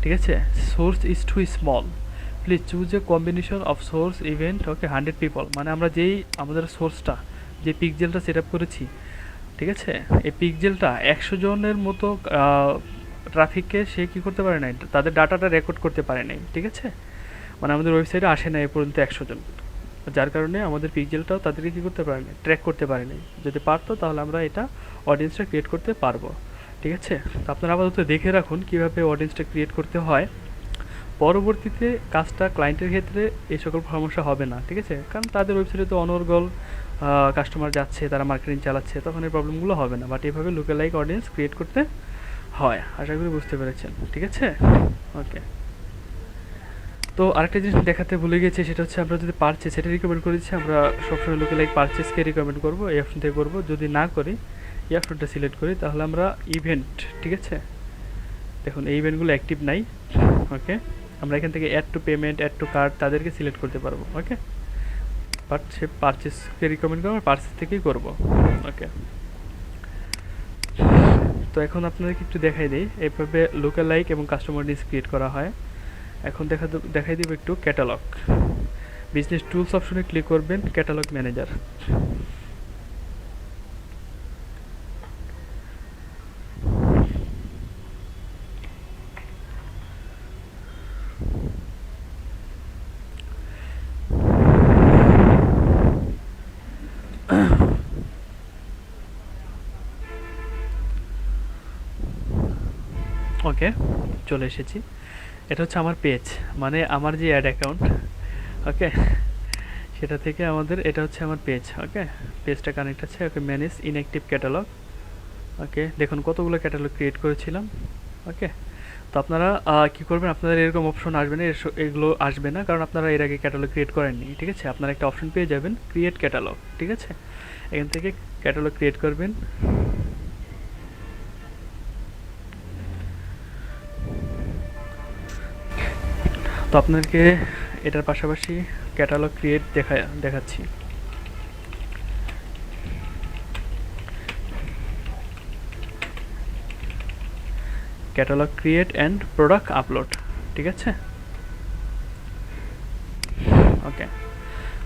ঠিক আছে। Source is too small, please choose a combination of source event. Okay, 100 people, মানে আমরা যেই আমাদের সোর্সটা যে পিক্সেলটা সেট আপ করেছি, ঠিক আছে, এই পিক্সেলটা 100 জনের মতো ট্রাফিককে সে কী করতে পারে নাই, তাদের ডাটাটা রেকর্ড করতে পারে নাই, ঠিক আছে। মানে আমাদের ওয়েবসাইটে আসে না এ পর্যন্ত 100 জন, যার কারণে আমাদের পিক্সেলটাও তাদেরকে কী করতে পারে না, ট্র্যাক করতে পারে নাই। যদি পারতো তাহলে আমরা এটা অডিয়েন্সটা ক্রিয়েট করতে পারবো, ঠিক আছে। তো আপনারা আপাতত দেখে রাখুন কীভাবে অডিয়েন্সটা ক্রিয়েট করতে হয়। পরবর্তীতে কাজটা ক্লায়েন্টের ক্ষেত্রে এই সকল সমস্যা হবে না, ঠিক আছে, কারণ তাদের ওয়েবসাইটে তো অনর্গল কাস্টমার যাচ্ছে, তারা মার্কেটিং চালাচ্ছে, তখন এই প্রবলেমগুলো হবে না। বাট এভাবে লুকালাইক অডিয়েন্স ক্রিয়েট করতে হয়। আশা করি বুঝতে পেরেছেন, ঠিক আছে। ওকে, তো আরেকটা জিনিস দেখাতে ভুলে গেছি, সেটা হচ্ছে আমরা যদি পারচেস এটা রিকমেন্ড করেছি, আমরা সবসময় লুকালাইক পারচেসকে রিকমেন্ড করবো, এই অপশন থেকে করবো। যদি না করি, এই অপশনটা সিলেক্ট করি, তাহলে আমরা ইভেন্ট, ঠিক আছে, দেখুন এই ইভেন্টগুলো অ্যাক্টিভ নাই। ওকে, আমরা এখান থেকে add to payment, add to card তাদেরকে সিলেক্ট করতে পারবো। ওকে, বাট সে পারচেসকে রিকমেন্ড করবো, পারচেস থেকেই করবো। ওকে, তো এখন আপনাদেরকে একটু দেখাই দিই এইভাবে লুকালাইক এবং কাস্টমার অডিয়েন্স ক্রিয়েট করা হয়। এখন দেখাই দিব একটু ক্যাটালগ। বিজনেস টুলস অপশনে ক্লিক করবেন, ক্যাটালগ ম্যানেজার। ওকে, চলে এসেছি। এটা হচ্ছে আমার পেজ, মানে আমার যে অ্যাড অ্যাকাউন্ট, ওকে, সেটা থেকে আমাদের এটা হচ্ছে আমার পেজ। ওকে, পেজটা কানেক্ট আছে। ওকে, ম্যানেজ ইনঅ্যাক্টিভ ক্যাটালগ। ওকে, দেখুন কতগুলো ক্যাটালগ ক্রিয়েট করেছিলাম। ওকে, তো আপনারা কী করবেন, আপনাদের এরকম অপশন আসবে না, এগুলো আসবে না, কারণ আপনারা এর আগে ক্যাটালগ ক্রিয়েট করেননি, ঠিক আছে। আপনারা একটা অপশন পেয়ে যাবেন, ক্রিয়েট ক্যাটালগ, ঠিক আছে। এখান থেকে ক্যাটালগ ক্রিয়েট করবেন। তো আপনাদেরকে এটার পাশাপাশি ক্যাটালগ ক্রিয়েট দেখাচ্ছি। Catalogue create and product upload, ঠিক আছে। ওকে,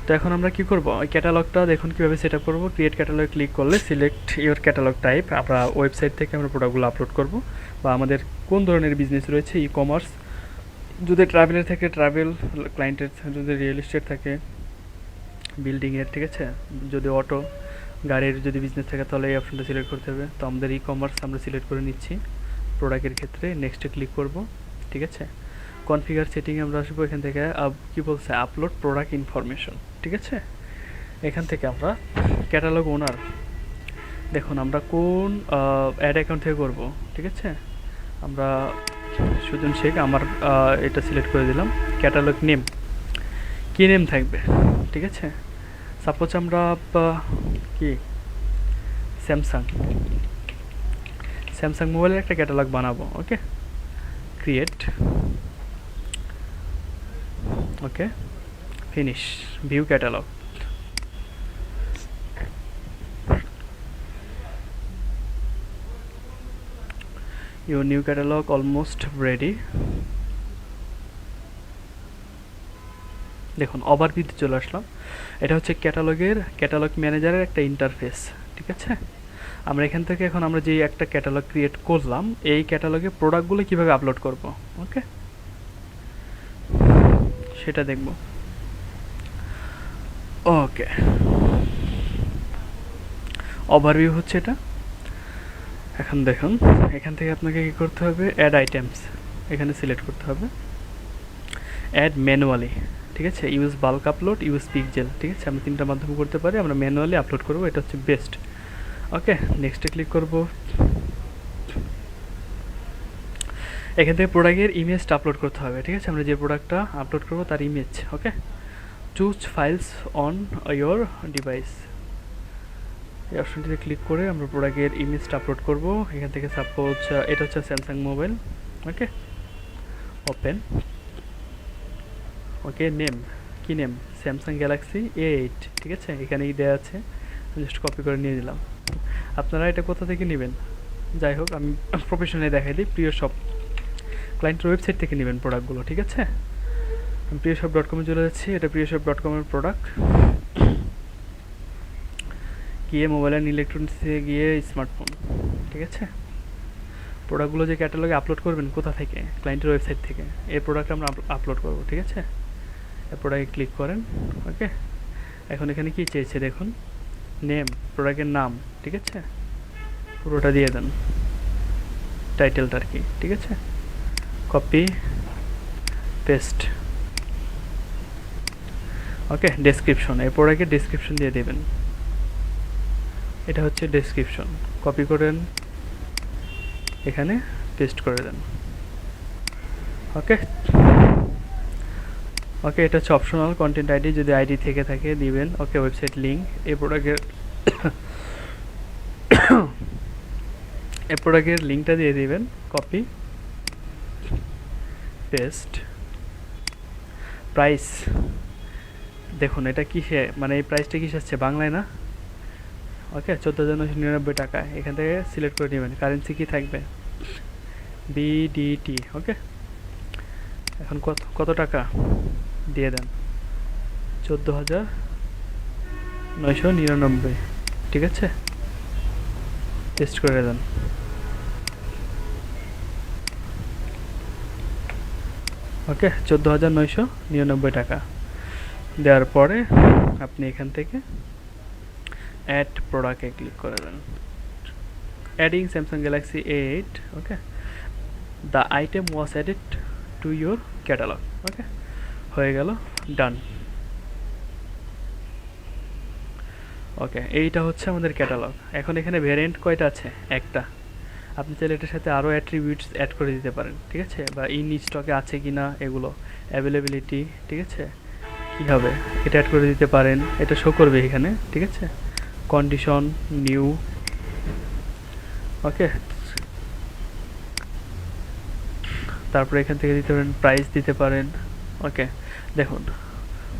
তো এখন আমরা কি করব, ওই ক্যাটালগটা দেখুন কীভাবে সেট আপ করবো। ক্রিয়েট ক্যাটালগ ক্লিক করলে সিলেক্ট ইওর ক্যাটালগ টাইপ, আমরা ওয়েবসাইট থেকে আমরা প্রোডাক্টগুলো আপলোড করব, বা আমাদের কোন ধরনের বিজনেস রয়েছে, ই কমার্স, যদি ট্রাভেলের থাকে ট্রাভেল ক্লায়েন্টের, যদি রিয়েল এস্টেট থাকে বিল্ডিংয়ের, ঠিক আছে, যদি অটো গাড়ির যদি বিজনেস থাকে তাহলে এই অপশনটা সিলেক্ট করতে হবে। তো আমাদের ই কমার্স আমরা সিলেক্ট করে নিচ্ছি প্রোডাক্টের ক্ষেত্রে, নেক্সটে ক্লিক করব, ঠিক আছে। কনফিগার সেটিংয়ে আমরা আসবো, এখান থেকে কী বলছে আপলোড প্রোডাক্ট ইনফরমেশন, ঠিক আছে। এখান থেকে আমরা ক্যাটালগ ওনার, দেখুন আমরা কোন অ্যাড অ্যাকাউন্ট থেকে করব, ঠিক আছে। আমরা সুজন শেখ, আমার এটা সিলেক্ট করে দিলাম। ক্যাটালগ নেম, কী নেম থাকবে, ঠিক আছে। সাপোজ আমরা কি স্যামসাং মোবাইলের একটা ক্যাটালগ বানাবো, okay. Create, okay, finish, view catalog. Your new catalog almost ready. দেখুন ওভারভিউতে চলে আসলাম। এটা হচ্ছে ক্যাটালগ ম্যানেজারের একটা ইন্টারফেস, ঠিক আছে। আমরা এখান থেকে এখন আমরা যে একটা ক্যাটালগ ক্রিয়েট করলাম, এই ক্যাটালগে প্রোডাক্টগুলো কিভাবে আপলোড করব, ওকে, সেটা দেখব। ওকে, ওভারভিউ হচ্ছে এটা। এখন দেখুন এখান থেকে আপনাকে কী করতে হবে, অ্যাড আইটেমস এখানে সিলেক্ট করতে হবে, অ্যাড ম্যানুয়ালি, ঠিক আছে, use bulk upload, use pixel, ঠিক আছে। আমরা তিনটা মাধ্যমে করতে পারি, আমরা ম্যানুয়ালি আপলোড করব, এটা হচ্ছে বেস্ট। ওকে, নেক্সটে ক্লিক করব। এখান থেকে প্রোডাক্টের ইমেজটা আপলোড করতে হবে, ঠিক আছে। আমরা যে প্রোডাক্টটা আপলোড করব তার image, okay. Choose files on your device, এই অপশনটিতে ক্লিক করে আমরা প্রোডাক্টের ইমেজটা আপলোড করব। এখান থেকে সাপোজ এটা হচ্ছে স্যামসাং মোবাইল, ওকে, ওপেন, ওকে। নেম, কি নেম, স্যামসাং গ্যালাক্সি A8, ঠিক আছে, এখানেই দেওয়া আছে, জাস্ট কপি করে নিয়ে দিলাম। আপনারা এটা কোথা থেকে নেবেন, যাই হোক আমি প্রফেশনালি দেখাই দিই, প্রিয় শপ ক্লায়েন্টের ওয়েবসাইট থেকে নেবেন প্রোডাক্টগুলো, ঠিক আছে। আমি priyashop.com-এ চলে যাচ্ছি, এটা priyashop.com-এর প্রোডাক্ট। গিয়ে মোবাইল অ্যান্ড ইলেকট্রনিক্সে গিয়ে স্মার্টফোন, ঠিক আছে। প্রোডাক্টগুলো যে ক্যাটালগে আপলোড করবেন কোথা থেকে, ক্লায়েন্টের ওয়েবসাইট থেকে, এই প্রোডাক্ট আমরা আপলোড করব, ঠিক আছে। এই প্রোডাক্টে ক্লিক করেন, ওকে। এখন এখানে কি চেয়েছে দেখুন, নেম, প্রোডাক্টের নাম, ঠিক আছে, পুরোটা দিয়ে দেন, টাইটেলটা আর কি, ঠিক আছে। কপি পেস্ট, ওকে। ডেসক্রিপশন, এই প্রোডাক্টের ডেসক্রিপশন দিয়ে দেবেন, এটা হচ্ছে ডেসক্রিপশন, কপি করেন, এখানে পেস্ট করে দেন, ওকে। ওকে, এটা হচ্ছে অপশনাল কন্টেন্ট আইডি, যদি আইডি থেকে থাকে দিবেন, ওকে। ওয়েবসাইট লিঙ্ক, এই প্রোডাক্টের লিঙ্কটা দিয়ে দিবেন, কপি পেস্ট। প্রাইস, দেখুন এটা কিসে, মানে এই প্রাইসটা কিসে আসছে, বাংলায় না, ওকে। 14,999 টাকা, এখান থেকে সিলেক্ট করে নেবেন। কারেন্সি কি থাকবে, BDT, ওকে। এখন কত টাকা দিয়ে দেন, 14,999, ঠিক আছে, টেস্ট করে দেন, ওকে। 14,999 টাকা দেওয়ার পরে আপনি এখান থেকে অ্যাড প্রোডাক্টে ক্লিক করে দেন, অ্যাডিং স্যামসাং গ্যালাক্সি A8, ওকে। The item was added to your catalog, okay, হয়ে গেল, ডান। ওকে, এইটা হচ্ছে আমাদের ক্যাটালগ। এখন এখানে ভ্যারিয়েন্ট কয়টা আছে, একটা। আপনি চাইলে এটার সাথে আরও অ্যাট্রিবিউটস অ্যাড করে দিতে পারেন, ঠিক আছে, বা ইন স্টকে আছে কি না এগুলো, অ্যাভেলেবিলিটি, ঠিক আছে, কী হবে এটা অ্যাড করে দিতে পারেন, এটা শো করবে এখানে, ঠিক আছে। কন্ডিশন, নিউ, ওকে। তারপরে এখান থেকে দিতে পারেন প্রাইস দিতে পারেন, ওকে। দেখুন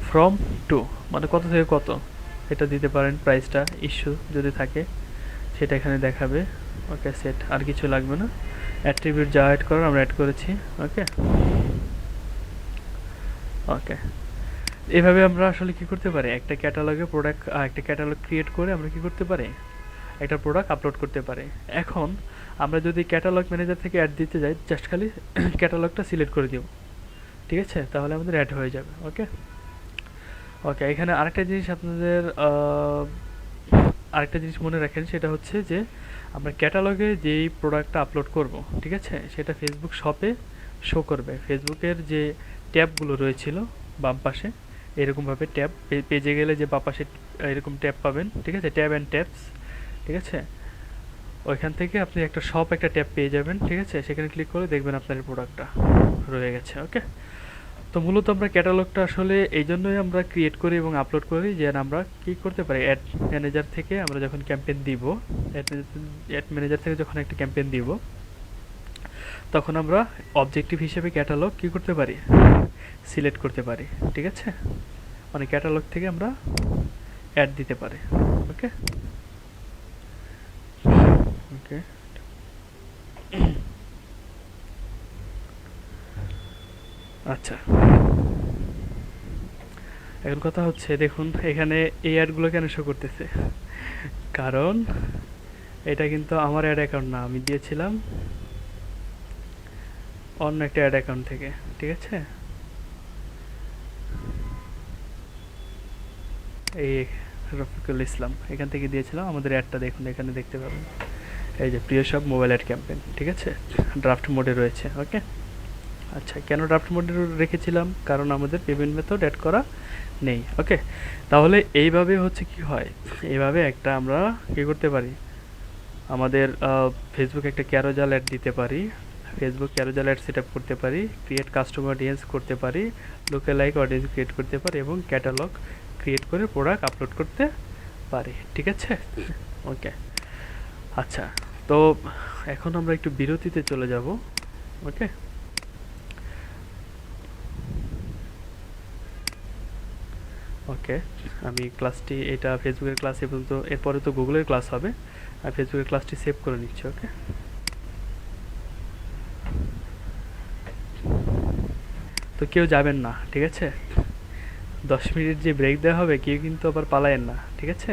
ফ্রম টু মানে কত থেকে কত, এটা দিতে পারেন, প্রাইসটা ইস্যু যদি থাকে সেটা এখানে দেখাবে, ওকে। সেট, আর কিছু লাগবে না। অ্যাট্রিবিউট যা অ্যাড করার আমরা অ্যাড করেছি, ওকে। ওকে, এভাবে আমরা আসলে কি করতে পারি, একটা ক্যাটালগে প্রোডাক্ট, একটা ক্যাটালগ ক্রিয়েট করে আমরা কি করতে পারি, একটা প্রোডাক্ট আপলোড করতে পারি। এখন আমরা যদি ক্যাটালগ ম্যানেজার থেকে অ্যাড দিতে যাই, জাস্ট খালি ক্যাটালগটা সিলেক্ট করে দিব, ঠিক আছে, তাহলে আমাদের অ্যাড হয়ে যাবে। ওকে ওকে, এখানে আরেকটা জিনিস আপনাদের আরেকটা জিনিস মনে রাখেন, সেটা হচ্ছে যে আমরা ক্যাটালগে যেই প্রোডাক্টটা আপলোড করব, ঠিক আছে, সেটা ফেসবুক শপে শো করবে। ফেসবুকের যে ট্যাবগুলো রয়েছিল বাম পাশে, এরকমভাবে ট্যাব, পেজে গেলে যে বাম পাশে এরকম ট্যাব পাবেন, ঠিক আছে, ট্যাব অ্যান্ড ট্যাবস, ঠিক আছে, ওইখান থেকে আপনি একটা শপ একটা ট্যাব পেয়ে যাবেন, ঠিক আছে, সেখানে ক্লিক করে দেখবেন আপনার এই প্রোডাক্টটা রয়ে গেছে। ওকে, তো মূলত আমরা ক্যাটালগটা আসলে এই জন্যই আমরা ক্রিয়েট করি এবং আপলোড করি, যে আমরা কী করতে পারি, অ্যাড ম্যানেজার থেকে আমরা যখন ক্যাম্পেইন দিব, অ্যাড ম্যানেজার থেকে যখন একটা ক্যাম্পেইন দিব, তখন আমরা অবজেক্টিভ হিসেবে ক্যাটালগ কী করতে পারি, সিলেক্ট করতে পারি, ঠিক আছে, মানে ক্যাটালগ থেকে আমরা অ্যাড দিতে পারি। ওকে ওকে, আচ্ছা, এখন কথা হচ্ছে, দেখুন এখানে এই অ্যাডগুলো কেন শো করতেছে, কারণ এটা কিন্তু আমার অ্যাড অ্যাকাউন্ট না, আমি দিয়েছিলাম অন্য একটা অ্যাড অ্যাকাউন্ট থেকে, ঠিক আছে, এই রফিকুল ইসলাম এখান থেকে দিয়েছিলাম। আমাদের অ্যাডটা দেখুন এখানে দেখতে পাবেন, এই যে প্রিয় সব মোবাইল অ্যাড ক্যাম্পেইন, ঠিক আছে, ড্রাফট মোডে রয়েছে। ওকে, আচ্ছা, কেন ড্রাফট মোডে রেখেছিলাম, কারণ আমাদের পেমেন্ট মেথড অ্যাড করা নেই। ওকে, তাহলে এইভাবে হচ্ছে কি হয়, এইভাবে একটা আমরা কী করতে পারি, আমাদের ফেসবুক একটা ক্যারোজাল অ্যাড দিতে পারি, Facebook carousel ad set up করতে পারি, ক্রিয়েট কাস্টমার অডিয়েন্স করতে পারি, লোকালাইক অডিয়েন্স ক্রিয়েট করতে পারি, এবং ক্যাটালগ ক্রিয়েট করে প্রোডাক্ট আপলোড করতে পারি, ঠিক আছে। ওকে, আচ্ছা, তো এখন আমরা একটু বিরতিতে চলে যাব। ওকে, ওকে, আমি ক্লাসটি, এটা ফেসবুকের ক্লাস এ পর্যন্ত, এরপরে তো গুগলের ক্লাস হবে, আর ফেসবুকের ক্লাসটি সেভ করে নিচ্ছি। ওকে, তো কেউ যাবেন না, ঠিক আছে, 10 মিনিট যে ব্রেক দেওয়া হবে, কেউ কিন্তু আবার পালায়েন না, ঠিক আছে।